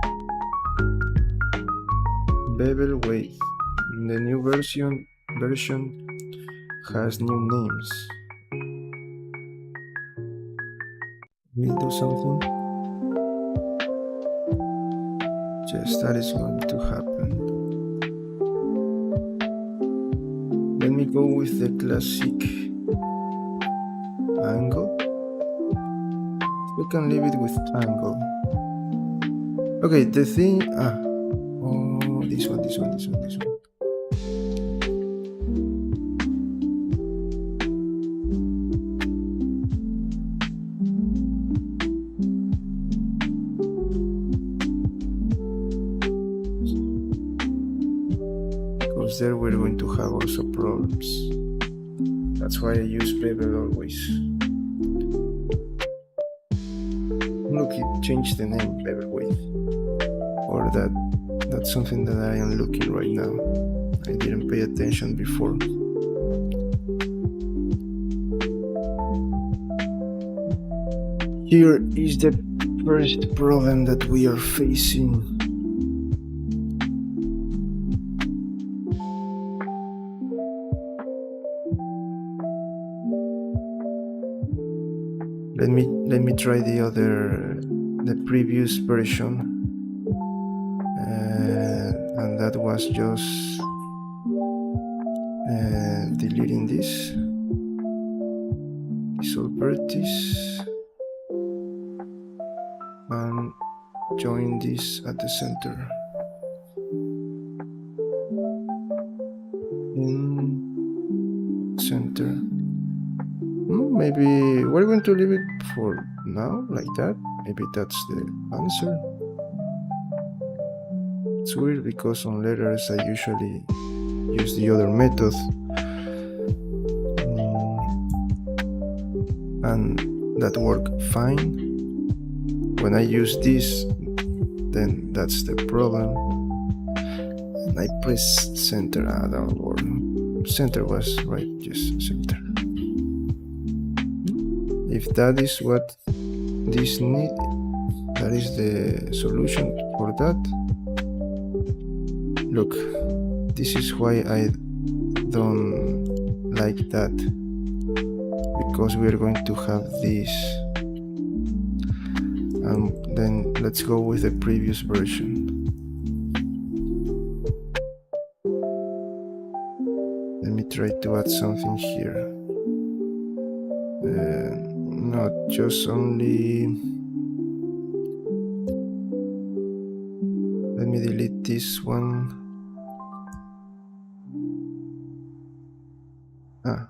Bevel weight. The new version has new names. We'll do something. Yes, that is going to happen. Let me go with the classic angle. We can leave it with angle. Okay, the thing. This one. Because there we're going to have also problems. That's why I use bevel always. Look, it changed the name, bevel weight. Or that's something that I am looking right now. I didn't pay attention before. Here is the first problem that we are facing. Let me try the previous version. And that was just and deleting this all vertices and join this at the center. In center. Maybe we're going to leave it for now like that. Maybe that's the answer. It's weird because on letters I usually use the other method. And that worked fine. When I use this, then that's the problem. And I press center. That work. Center was right. Just center. If that is what this need, that is the solution for that. Look, this is why I don't like that, because we are going to have this, and then let's go with the previous version. Let me try to add something here. Not just only. Let me delete this one. No,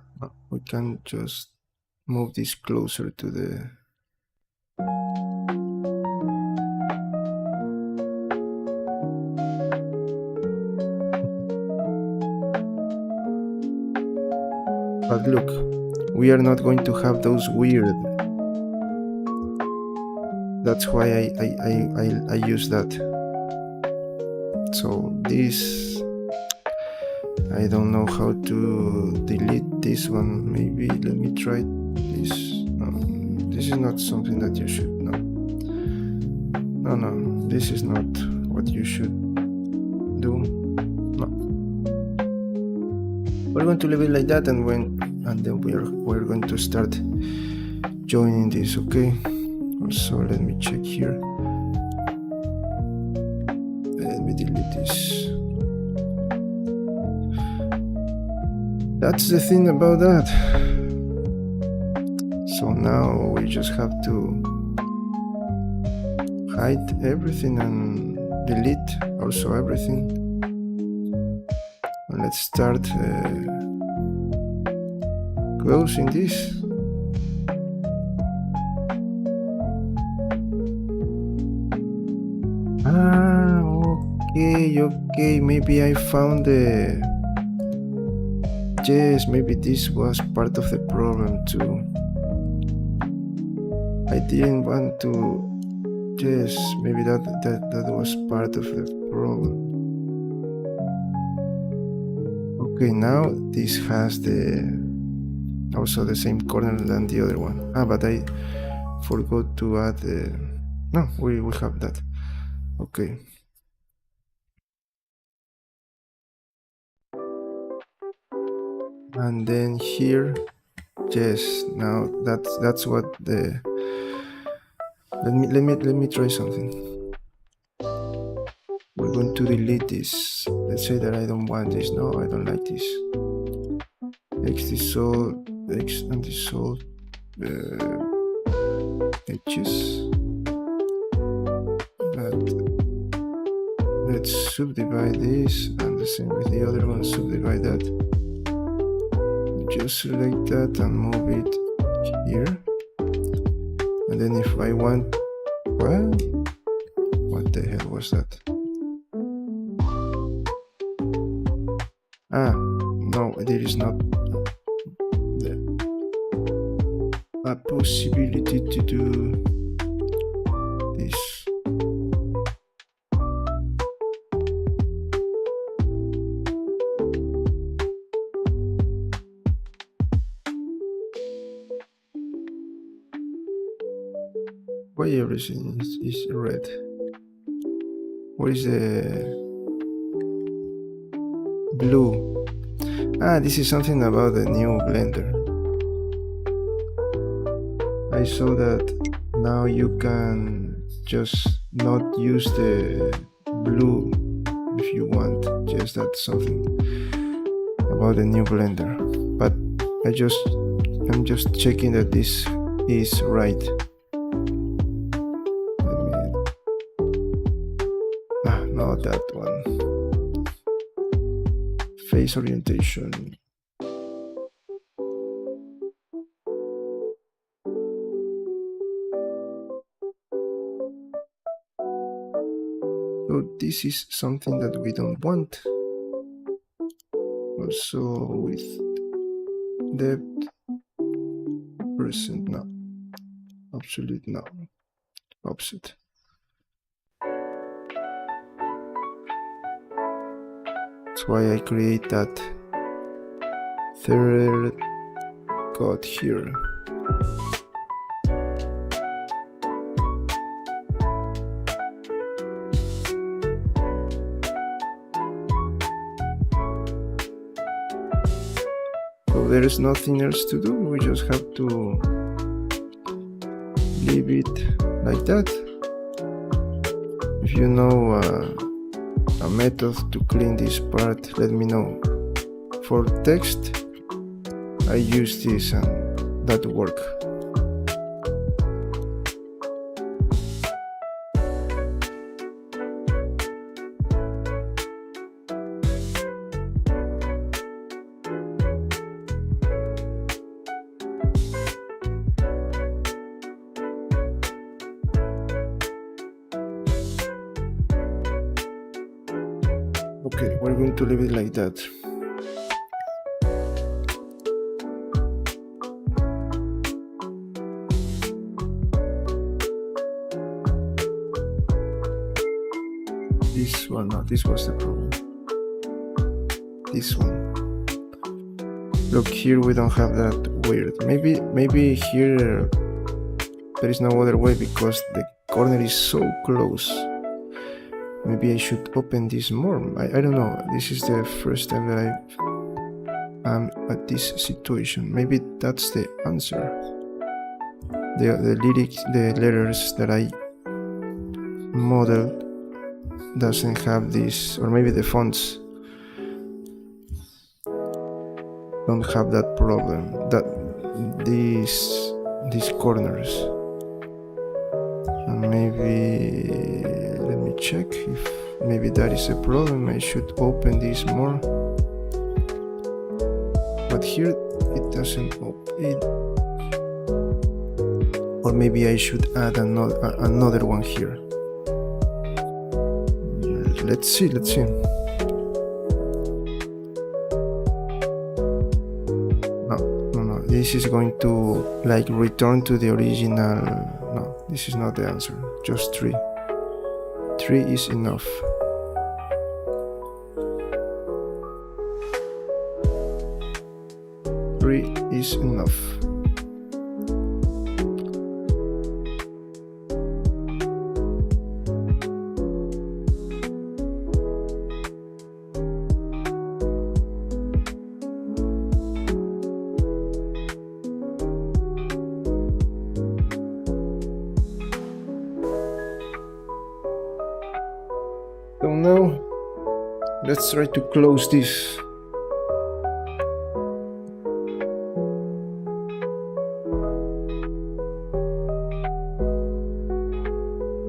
we can just move this closer to the. But look, we are not going to have those weird. That's why I use that. So this, I don't know how to delete this one. Maybe let me try this. No, this is not something that you should know. No, this is not what you should do. No, we're going to leave it like that, and then we're going to start joining this. Okay. Also, let me check here. Let me delete this. That's the thing about that. So now we just have to hide everything and delete also everything. And let's start closing this. Okay, maybe I found the. Yes, maybe this was part of the problem too. I didn't want to. Yes, maybe that was part of the problem. Okay, now this has also the same corner than the other one. But I forgot to add the. No, we have that. Okay. And then here, yes. Now that's what the. Let me try something. We're going to delete this. Let's say that I don't want this. No, I don't like this. X and dissolve edges. But let's subdivide this, and the same with the other one. Subdivide that. Just select that and move it here. And then if I want, well, what the hell was that? No, there is not a possibility to do this. Why everything is red? What is the blue? This is something about the new Blender. I saw that now you can just not use the blue if you want. Just that's something about the new blender, but I'm just checking that this is right. Not that one. Face orientation. So this is something that we don't want. Also with depth, percent no, absolute no, offset. That's why I create that third cut here. So there is nothing else to do, we just have to leave it like that. If you know a method to clean this part, let me know. For text, I use this and that work. Okay, we're going to leave it like that. This one, no, this was the problem. This one. Look, here we don't have that weird. Maybe here there is no other way because the corner is so close. Maybe I should open this more. I don't know. This is the first time that I'm at this situation. Maybe that's the answer. The letters that I modeled doesn't have this, or maybe the fonts don't have that problem. That these corners. And maybe let me check if maybe that is a problem. I should open this more, but here it doesn't open. Or maybe I should add another one here. Let's see. No. This is going to like return to the original. No, this is not the answer. Just 3. 3 is enough. Three is enough. So now let's try to close this.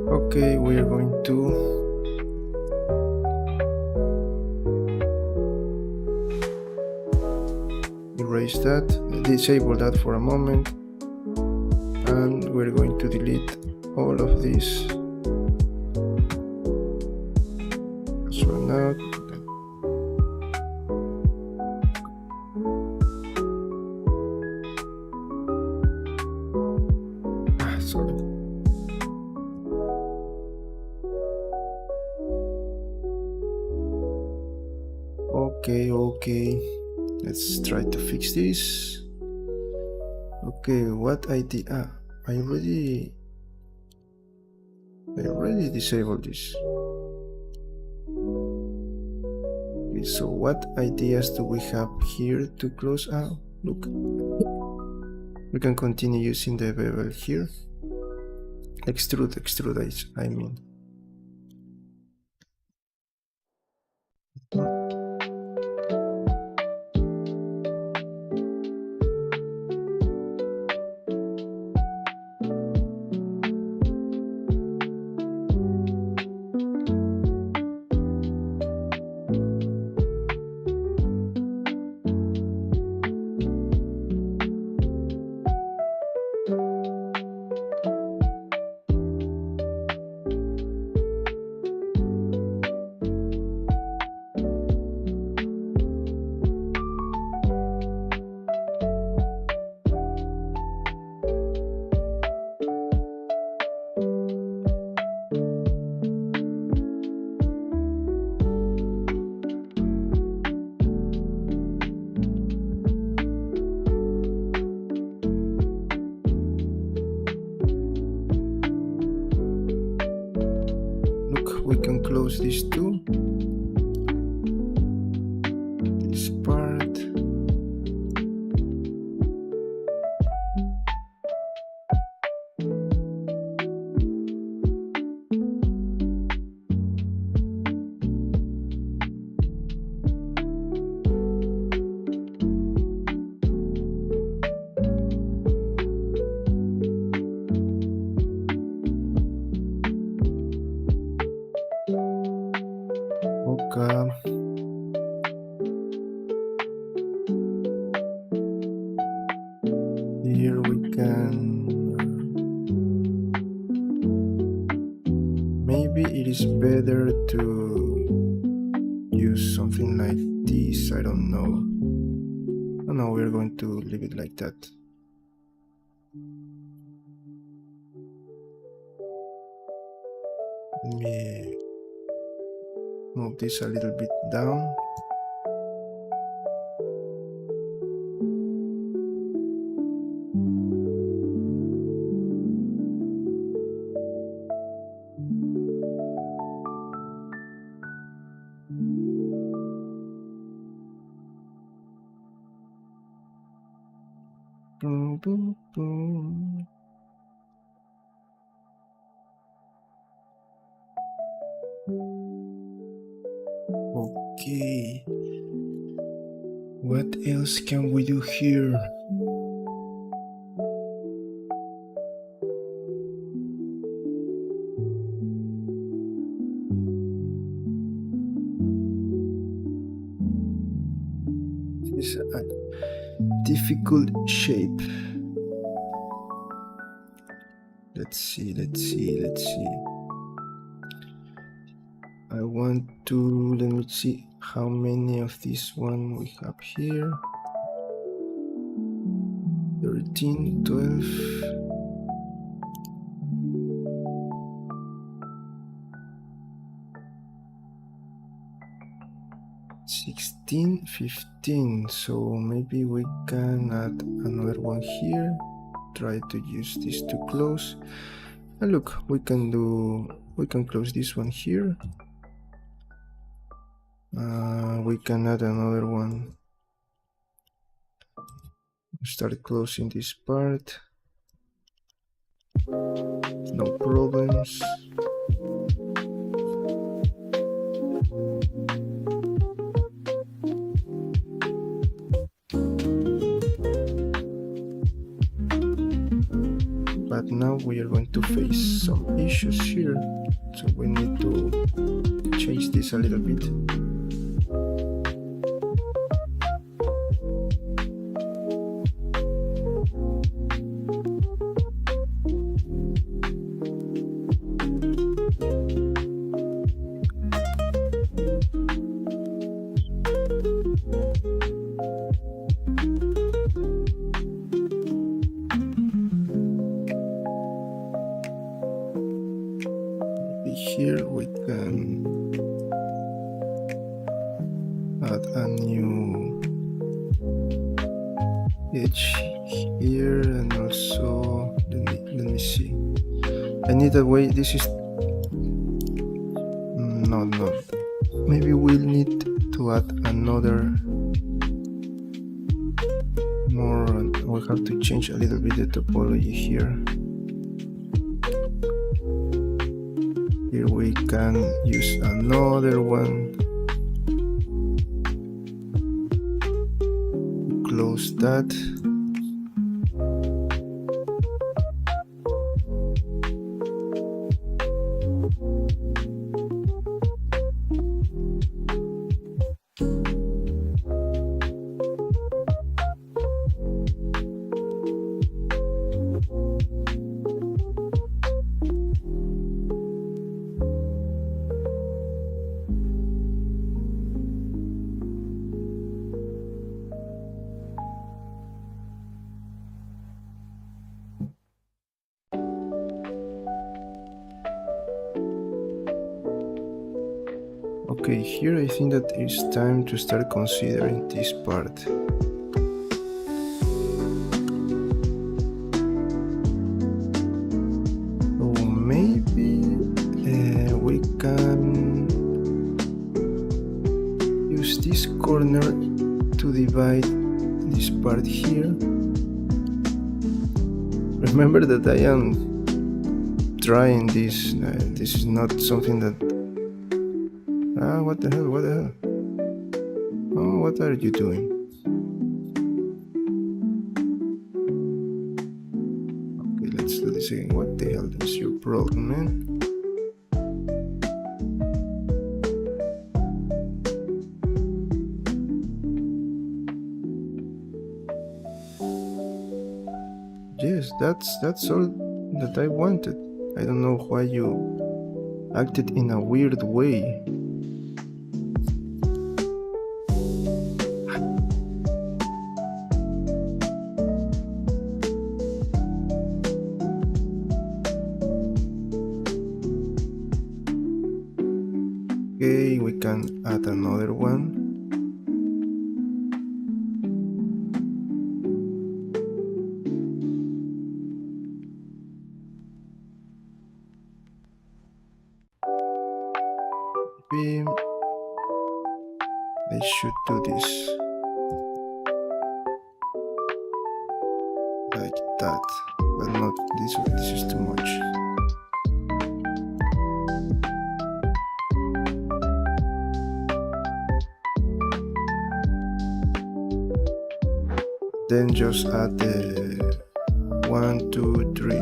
Okay, we are going to erase that, disable that for a moment, and we're going to delete all of this. Out. Sorry. Okay. Let's try to fix this. Okay, what idea? I already disabled this. So what ideas do we have here to close out? Look, we can continue using the bevel here. Extrude, I mean. we can close these two. This part. Okay. Here we can, maybe it is better to use something like this, I don't know. Oh no, we're going to leave it like that. Let me move this a little bit down. Boom, boom, boom. Okay. What else can we do here? This is a difficult shape. Let's see. I want to, let me see how many of this one we have here. 13, 12. 16, 15. So maybe we can add another one here. Try to use this to close. And look, we can close this one here. We can add another one. Start closing this part. No problems. But now we are going to face some issues here, so we need to change this a little bit. Here we can add a new edge here, and also let me see. I need a way. This is no. Maybe we'll need to add another more. We have to change a little bit the topology here. Here we can use another one. Close that. Okay, here I think that it's time to start considering this part. So maybe we can corner to divide this part here. Remember that I am trying this. This is not something that... what the hell? Oh, what are you doing? Okay, let's do this again. What the hell is your problem, man? Yes, that's all that I wanted. I don't know why you acted in a weird way. Okay, we can add another one. Maybe I should do this like that, but not this way. This is too much. Then just add the 1, 2, 3.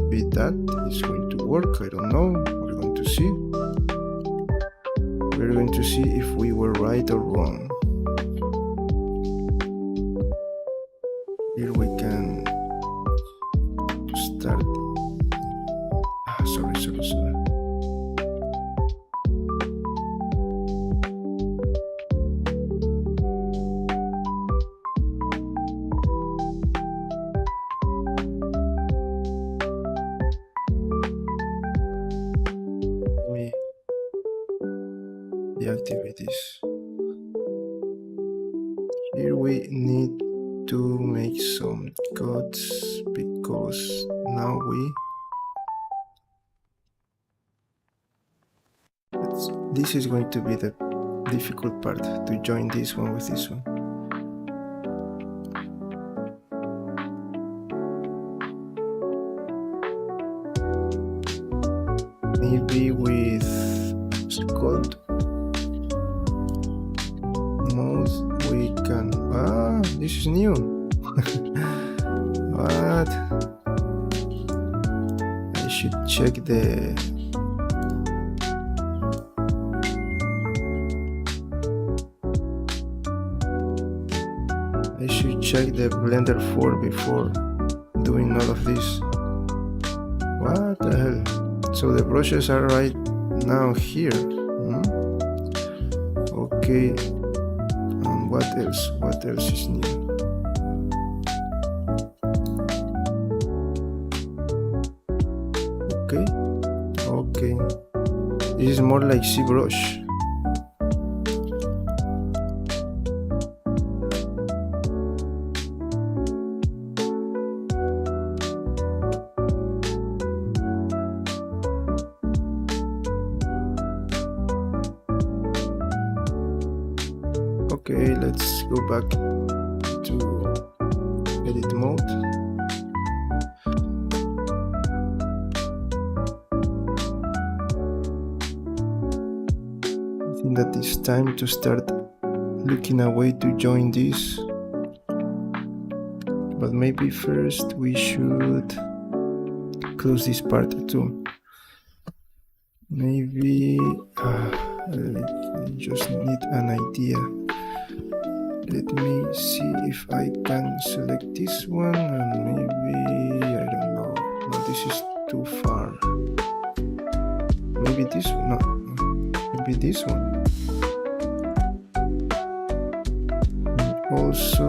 Maybe that is going to work. I don't know. We're going to see. We're going to see if we were right or wrong. Here we can start. Sorry. Deactivate this. Here we need to make some cuts because now this is going to be the difficult part, to join this one with this one. Maybe with Sculpt mode we can... this is new. What? I should check the... Blender 4 before doing all of this. What the hell? So the brushes are right now here. Okay. And what else? What else is new? Okay. This is more like ZBrush. Okay, let's go back to edit mode. I think that it's time to start looking a way to join this. But maybe first we should close this part too. Maybe I just need an idea. Let me see if I can select this one, and maybe, I don't know, no, this is too far. Maybe this one, no, maybe this one. And also,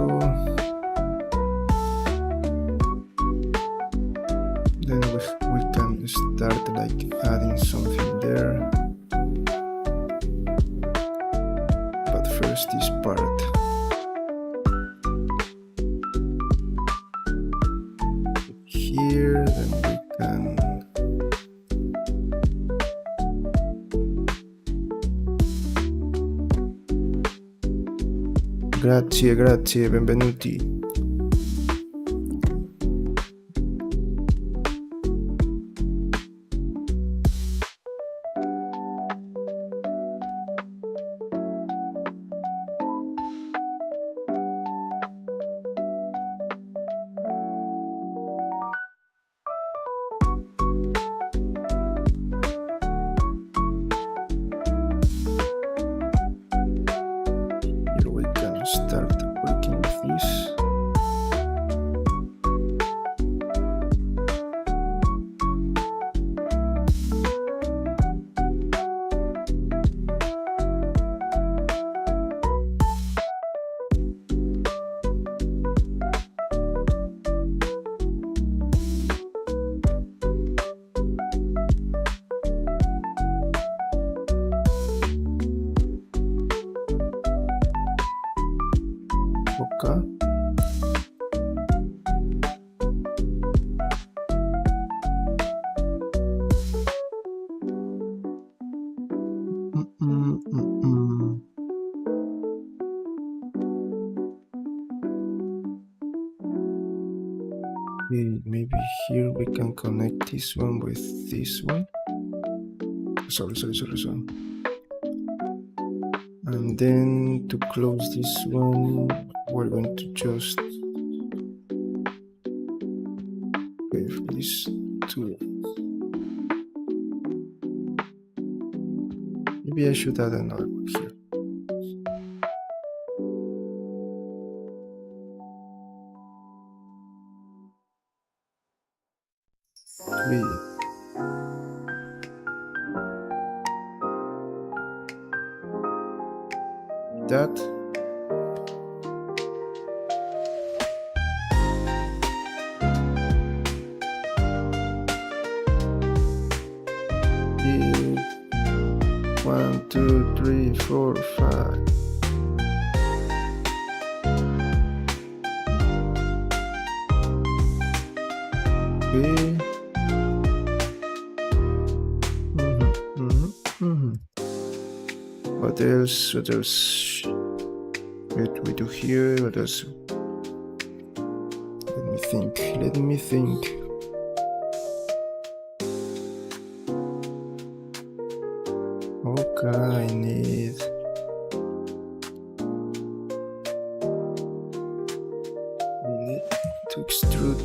then we can start like adding something there. But first this part. Here, then we can grazie, benvenuti. Start working with this. Okay. Okay, maybe here we can connect this one with this one. Sorry. And then to close this one, we're going to just wave this to. Maybe I should add another one here. That. One, two, three, four, five. Okay. What else? What we do here? What else? Let me think. Okay, I need to extrude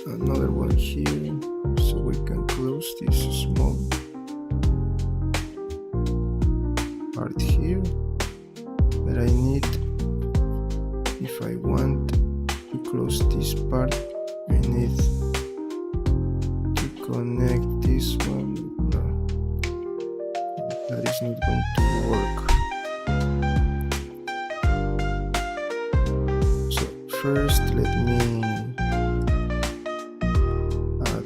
another one here so we can close this small part here. But I need, if I want to close this part, I need to connect this one. No, that is not going to work. So first let me add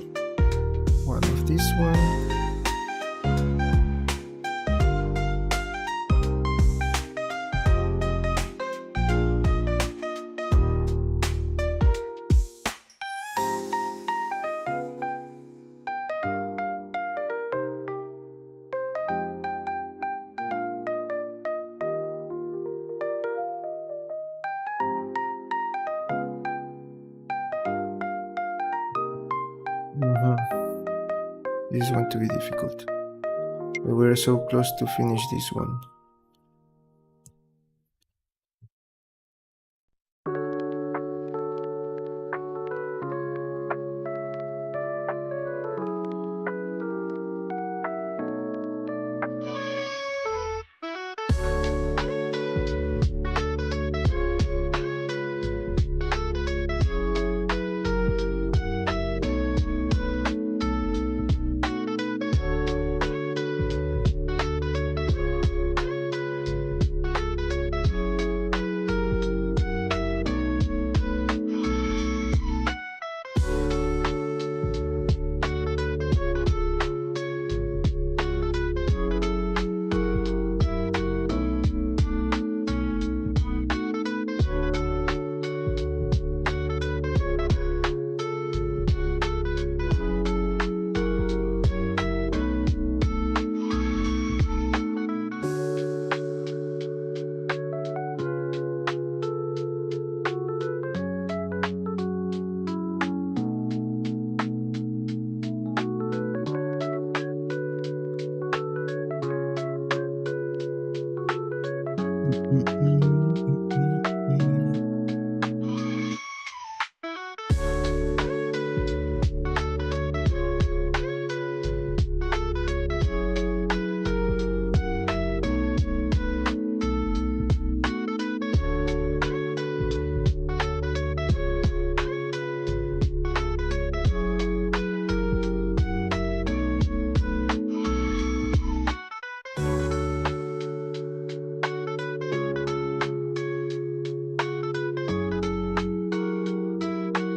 one of this one. This is going to be difficult, but we're so close to finish this one.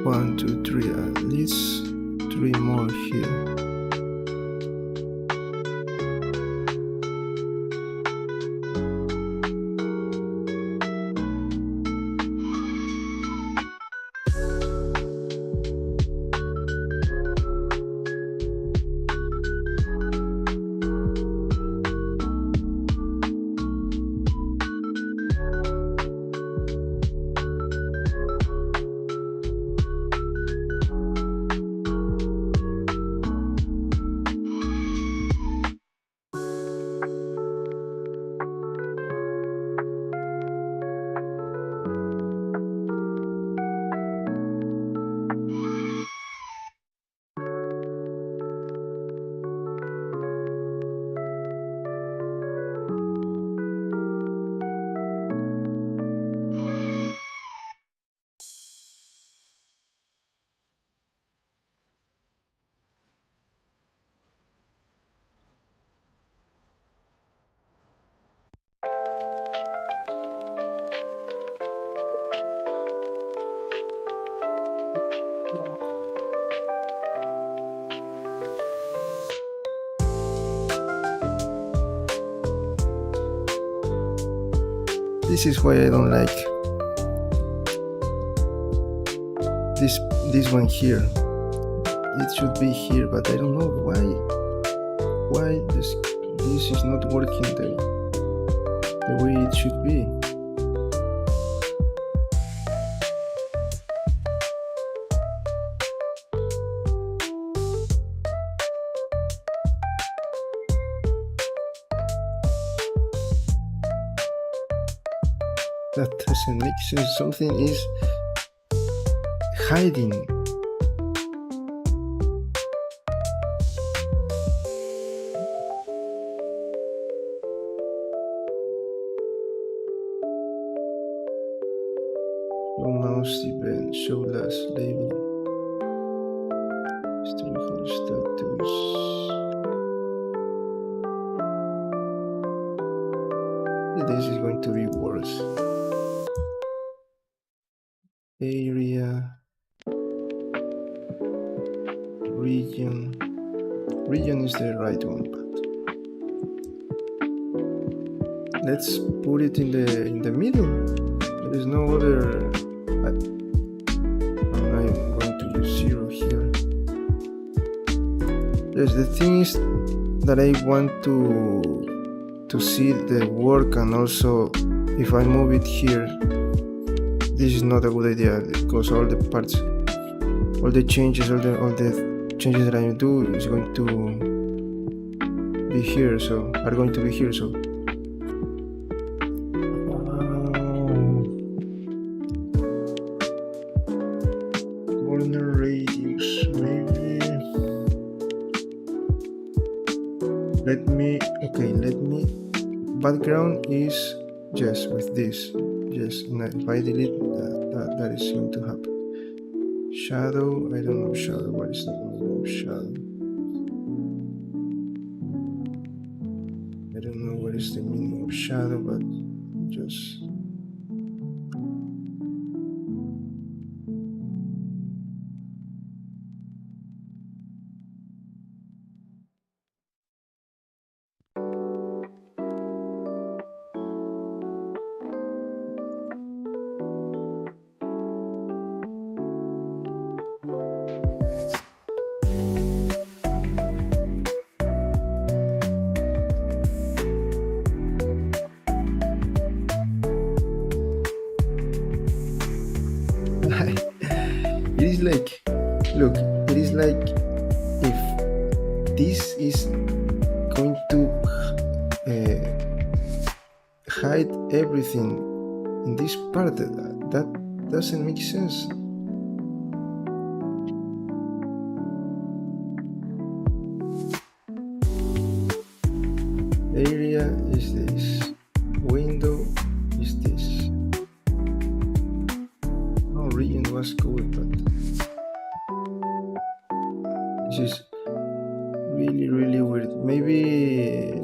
1, 2, 3, at least 3 more here. This is why I don't like this one here. It should be here, but I don't know why this is not working the way it should be. That doesn't make sense. Something is hiding. Show mouse event, show last label. Shayera Hol status. This is going to be worse. Area, region is the right one, but let's put it in the middle. There is no other. I'm going to use 0 here. Yes, the thing is that I want to see the work, and also if I move it here, this is not a good idea, because all the parts, all the changes that I do is going to be here, so are going to be here. So corner radius, maybe. Let me background is just with this. Yes, if I delete that is going to happen. Shadow, I don't know shadow. What is the meaning of shadow? I don't know what is the meaning of shadow, but just it is like, look, it is like if this is going to hide everything in this part, that doesn't make sense. Area is this, window is this. Oh, region was cool, but this is really weird. Maybe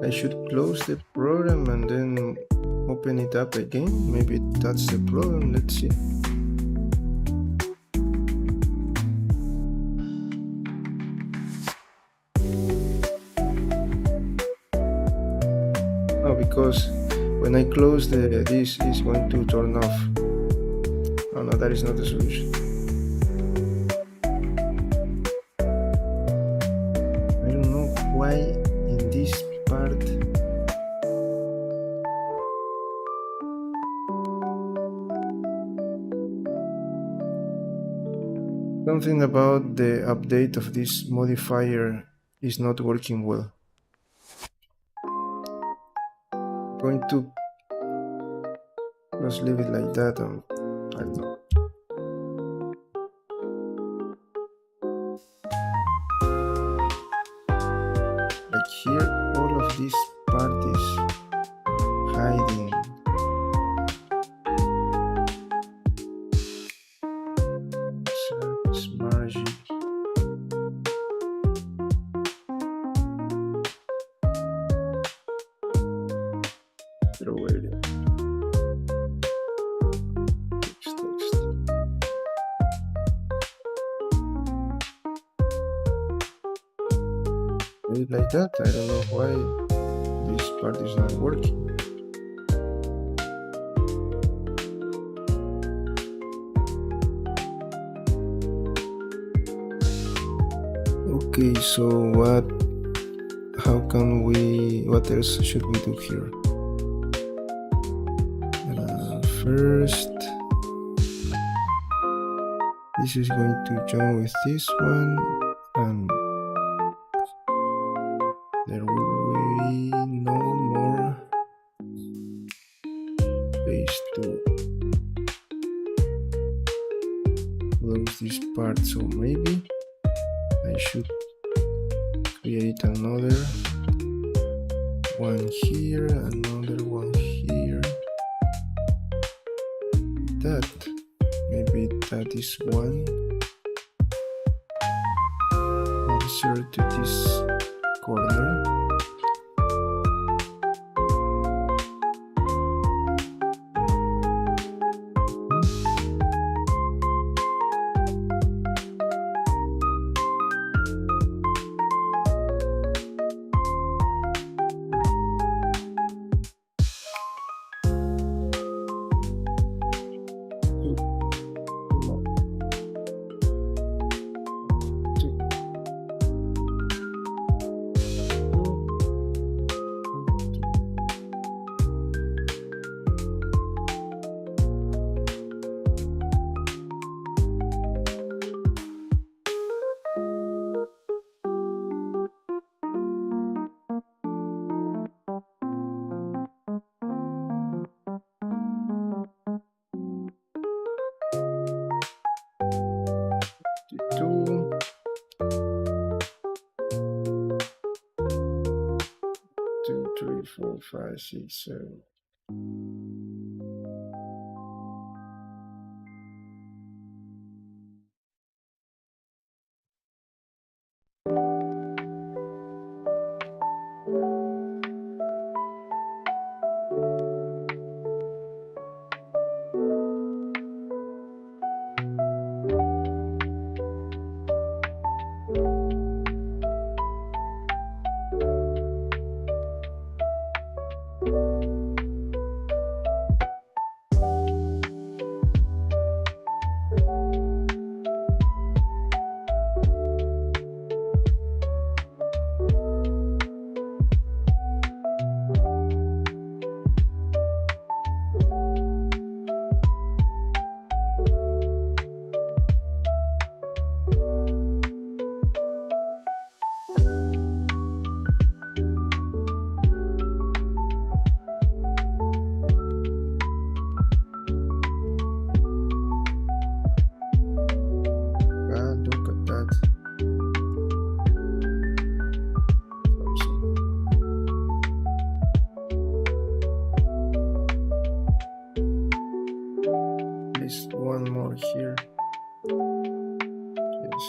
I should close the program and then open it up again. Maybe that's the problem. Let's see. No, because when I close this is going to turn off. Oh no, that is not the solution. I don't know why in this part something about the update of this modifier is not working well. I'm going to just leave it like that. I don't know. Like here, all of this part is hiding. Surface margin. Throw area. Text. Leave it like that. I don't know why this part is not working. Okay, so what else should we do here? First, this is going to join with this one, and there will be no more space to close this part, so maybe I should create another one here, another one here. Maybe that is one. Insert to this corner. Two, 3, 4, 5, 6, 7. Here. Yes.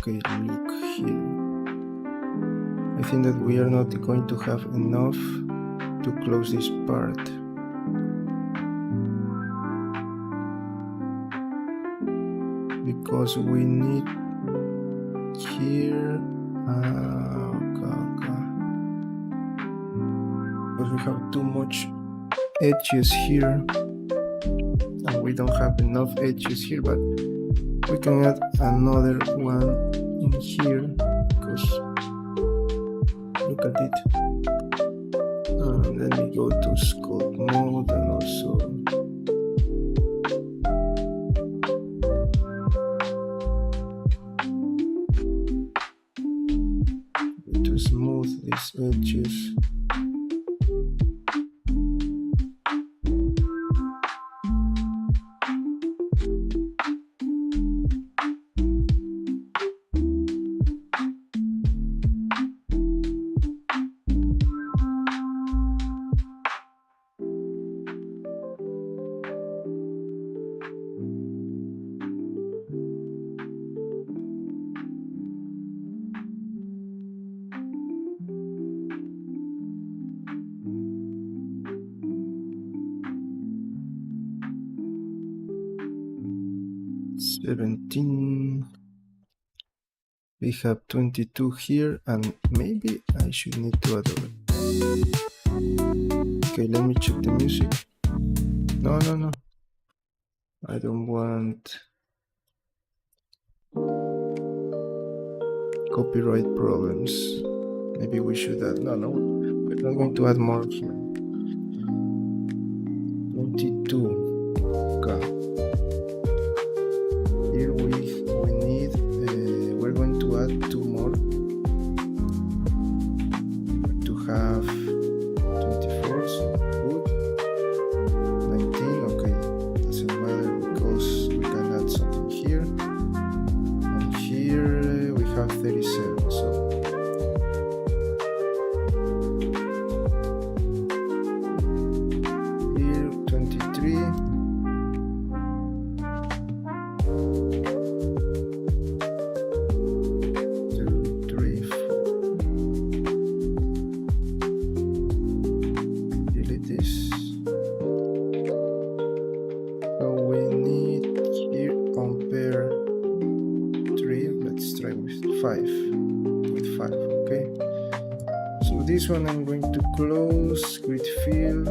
Okay, look here. I think that we are not going to have enough to close this part. Because we need here, because we have too much edges here, and we don't have enough edges here, but we can add another one in here, because look at it. Let me go to sculpt mode and also to smooth these edges. We have 22 here, and maybe I should need to add it. Okay, let me check the music. No. I don't want copyright problems. Maybe we should add. No, we're not going to add more here. 22. Okay. Here we need, we're going to add 2 more to have 24, so good. 19, okay, doesn't matter because we can add something here, and here we have 37, so here 23. 5, okay. So this one I'm going to close, grid fill.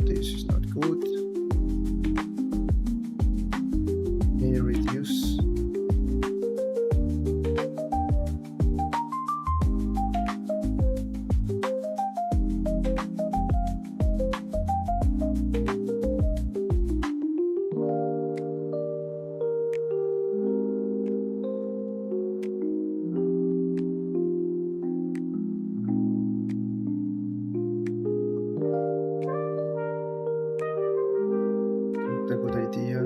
This is not good. May reduce. A good idea.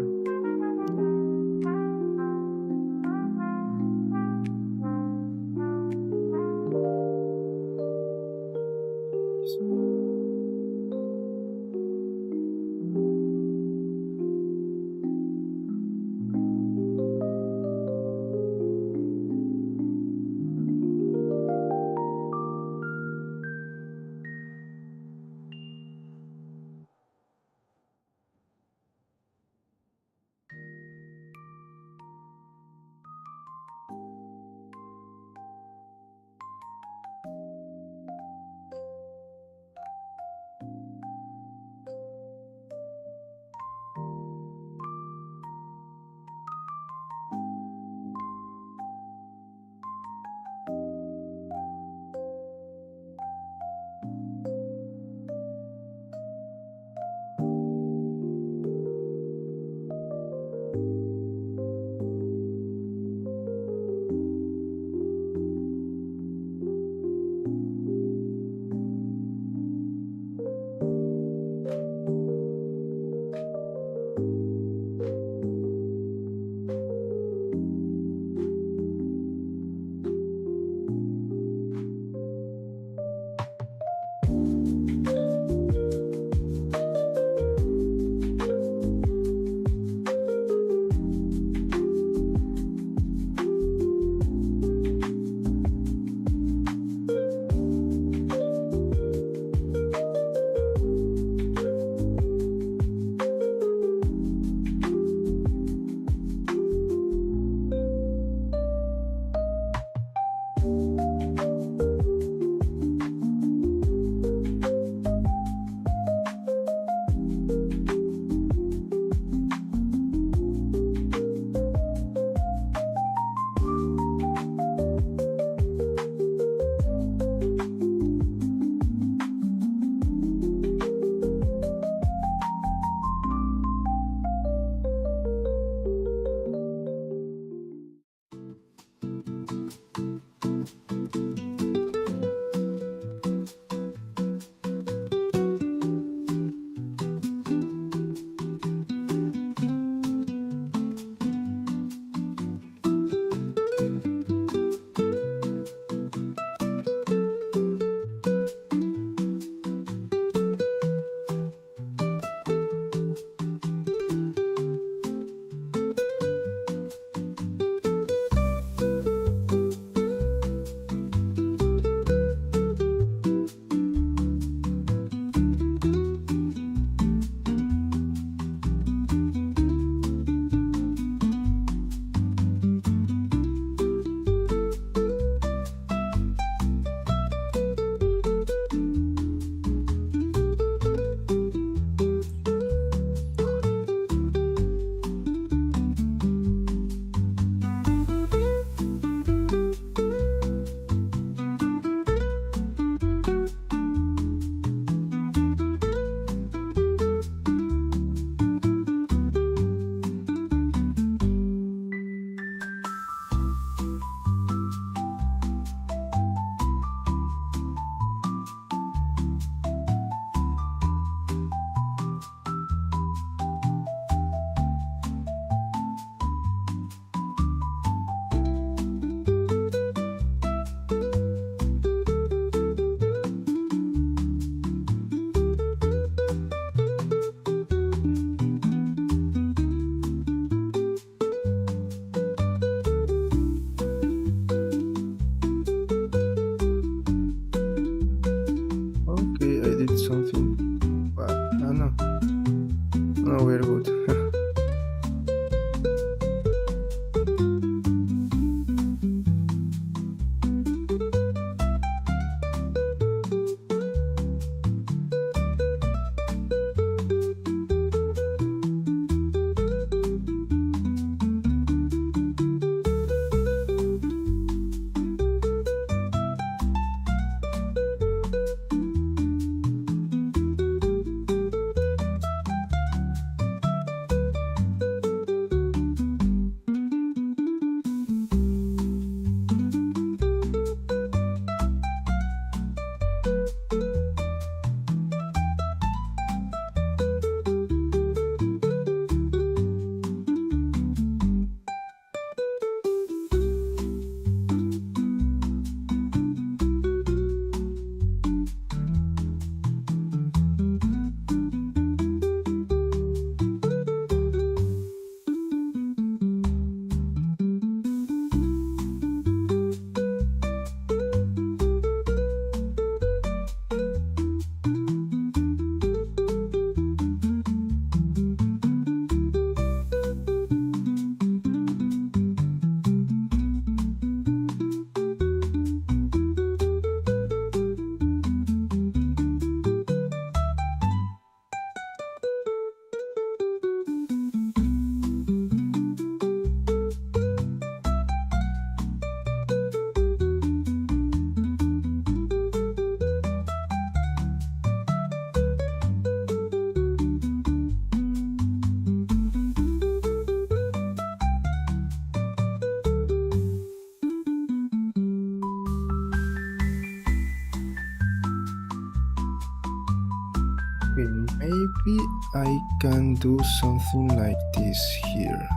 maybe I can do something like this here.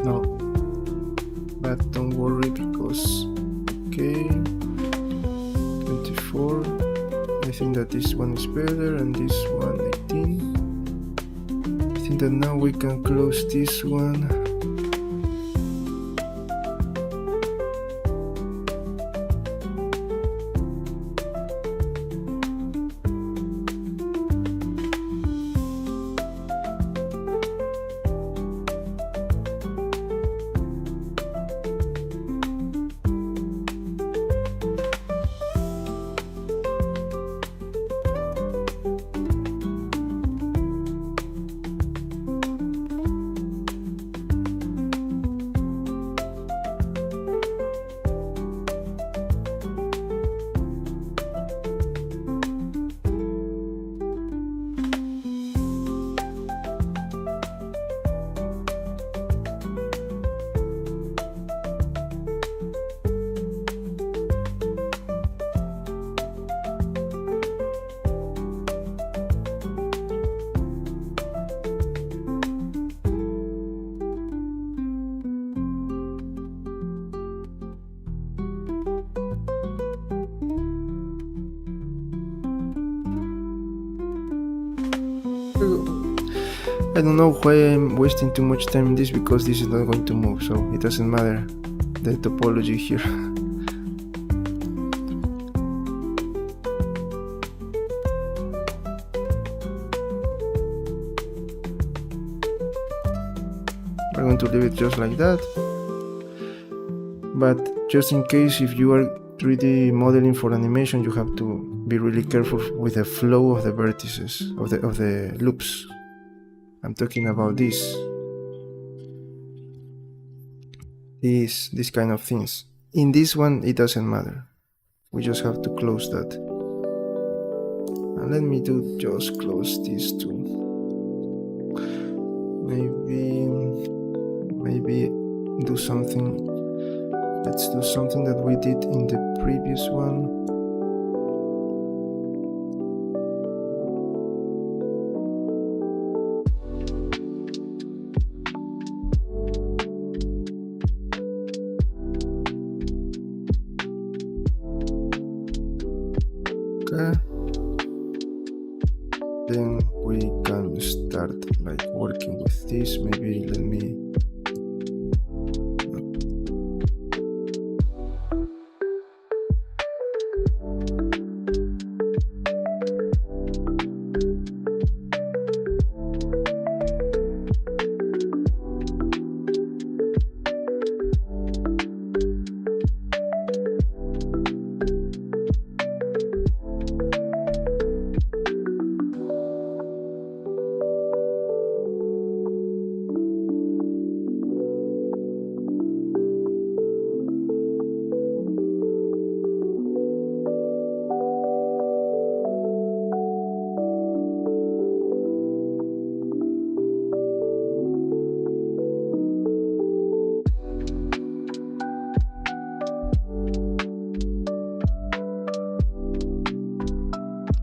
No, but don't worry because, okay, 24, I think that this one is better and this one 18. I think that now we can close this one. I don't know why I'm wasting too much time in this, because this is not going to move, so it doesn't matter the topology here. We're going to leave it just like that, but just in case if you are 3D modeling for animation, you have to be really careful with the flow of the vertices, of the loops. I'm talking about this kind of things. In this one, it doesn't matter. We just have to close that. And let me just close these two. Maybe do something. Let's do something that we did in the previous one. Then we can start like working with this. Maybe let me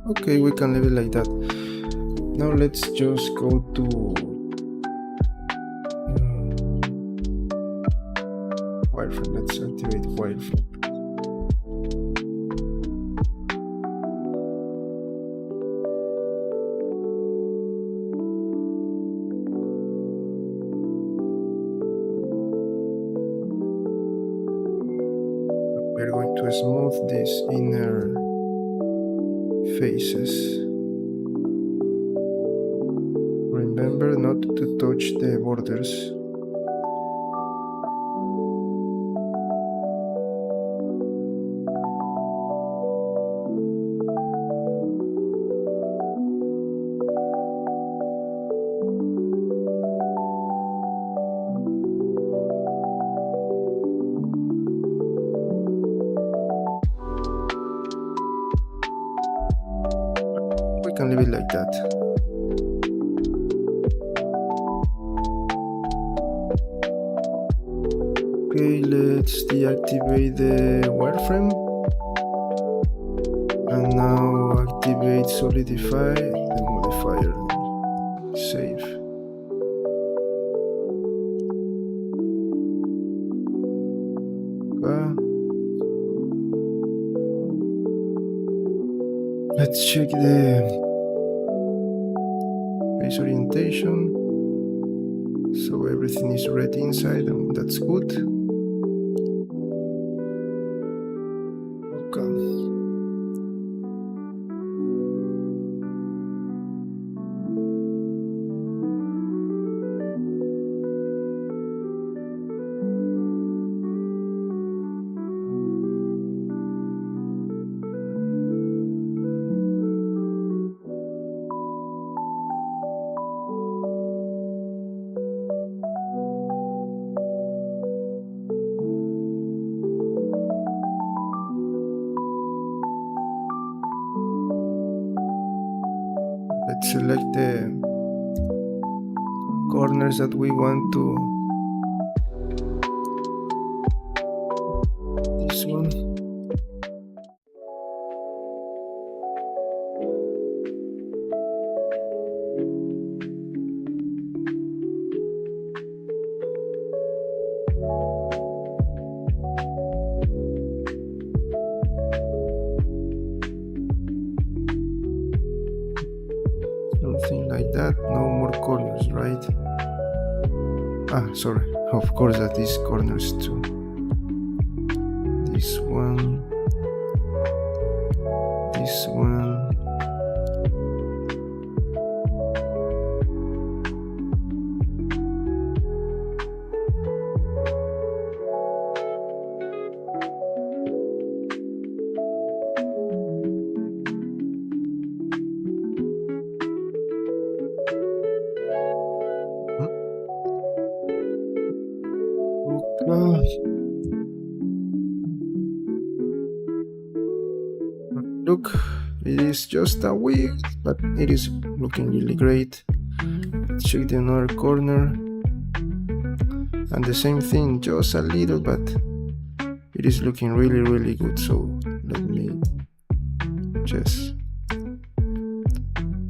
okay, we can leave it like that. Now let's just go to wireframe. Let's activate wireframe. We're going to smooth these inner faces. not to touch the borders. We can leave it like that. Okay, let's deactivate the wireframe and now activate solidify the modifier. Save. Let's check the face orientation. So everything is red inside, and that's good. Okay. Let's select the corners that we want to. This one. Something like that. No more corners, right? Sorry. Of course, that is corners too. This one. This one. Look, it is just a wig, but it is looking really great. Let's check the other corner. And the same thing, just a little, but it is looking really, really good. So let me just.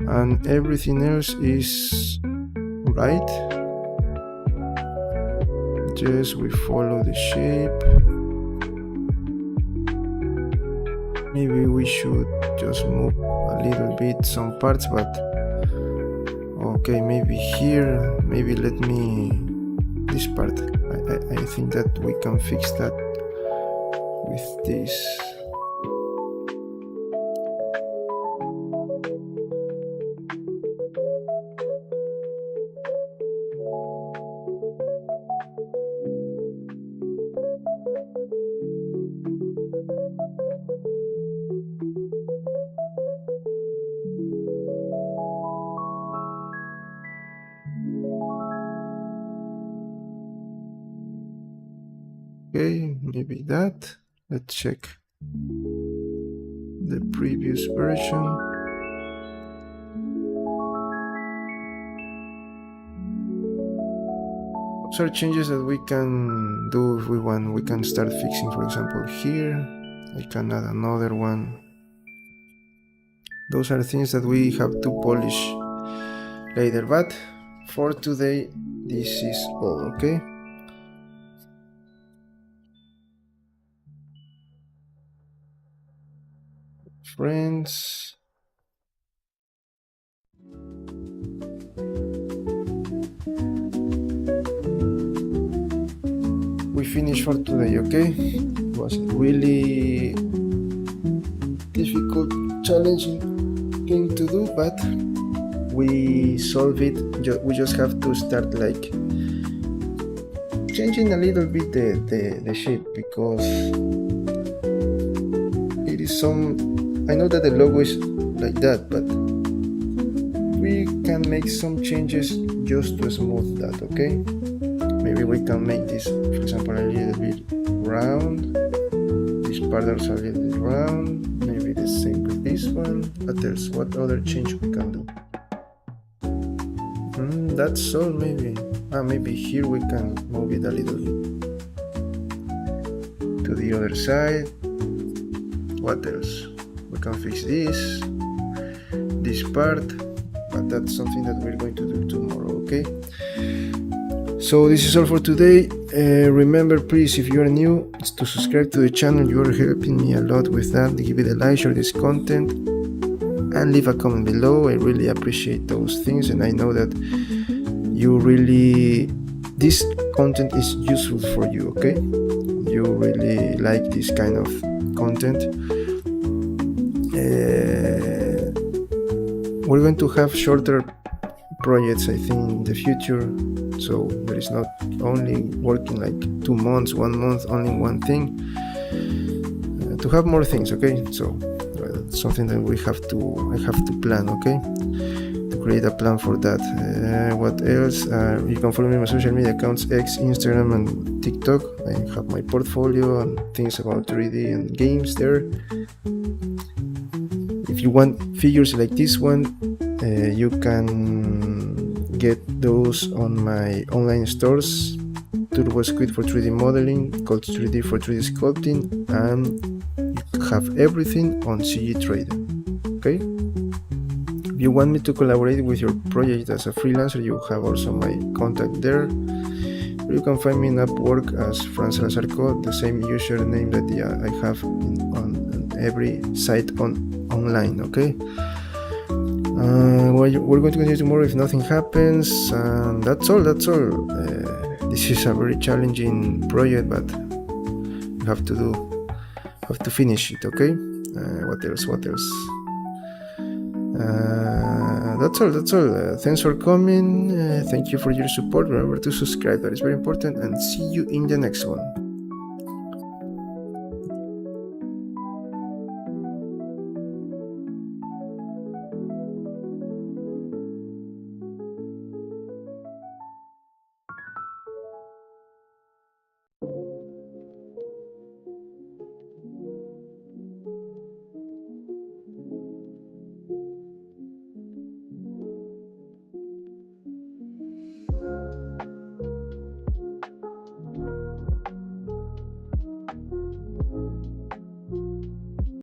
And everything else is right. Just we follow the shape. Maybe we should just move a little bit some parts, but okay, maybe here, maybe let me this part. I think that we can fix that with this. Okay, maybe that. Let's check the previous version. Those are changes that we can do if we want. We can start fixing, for example, here. I can add another one. Those are things that we have to polish later, but for today, this is all, okay? Friends, we finished for today, okay? It was really difficult, challenging thing to do, but we solve it, we just have to start like changing a little bit the shape, because it is I know that the logo is like that, but we can make some changes just to smooth that, okay? Maybe we can make this, for example, a little bit round, this part also a little bit round, maybe the same with this one. What other change we can do? That's all, maybe. Maybe here we can move it a little bit to the other side. What else? We can fix this part, but that's something that we're going to do tomorrow, okay? So this is all for today. Remember, please, if you are new, to subscribe to the channel. You are helping me a lot with that. Give it a like, share this content, and leave a comment below. I really appreciate those things, and I know that this content is useful for you, okay? You really like this kind of content. We're going to have shorter projects, I think, in the future, so there is not only working like 2 months, 1 month, only one thing, to have more things, okay? So that's something that I have to plan, okay? To create a plan for that. What else? You can follow me on my social media accounts, X, Instagram, and TikTok. I have my portfolio and things about 3D and games there. If you want figures like this one, you can get those on my online stores, Turbo Squid for 3D modeling, Code 3D for 3D sculpting, and you have everything on CG Trader, okay? If you want me to collaborate with your project as a freelancer, you have also my contact there. You can find me in Upwork as Fran Salazar Code, the same username that I have on every site online, okay? We're going to continue tomorrow if nothing happens, and that's all. This is a very challenging project, but you have to finish it, okay? What else? That's all. Thanks for coming. Thank you for your support. Remember to subscribe, that is very important, and see you in the next one.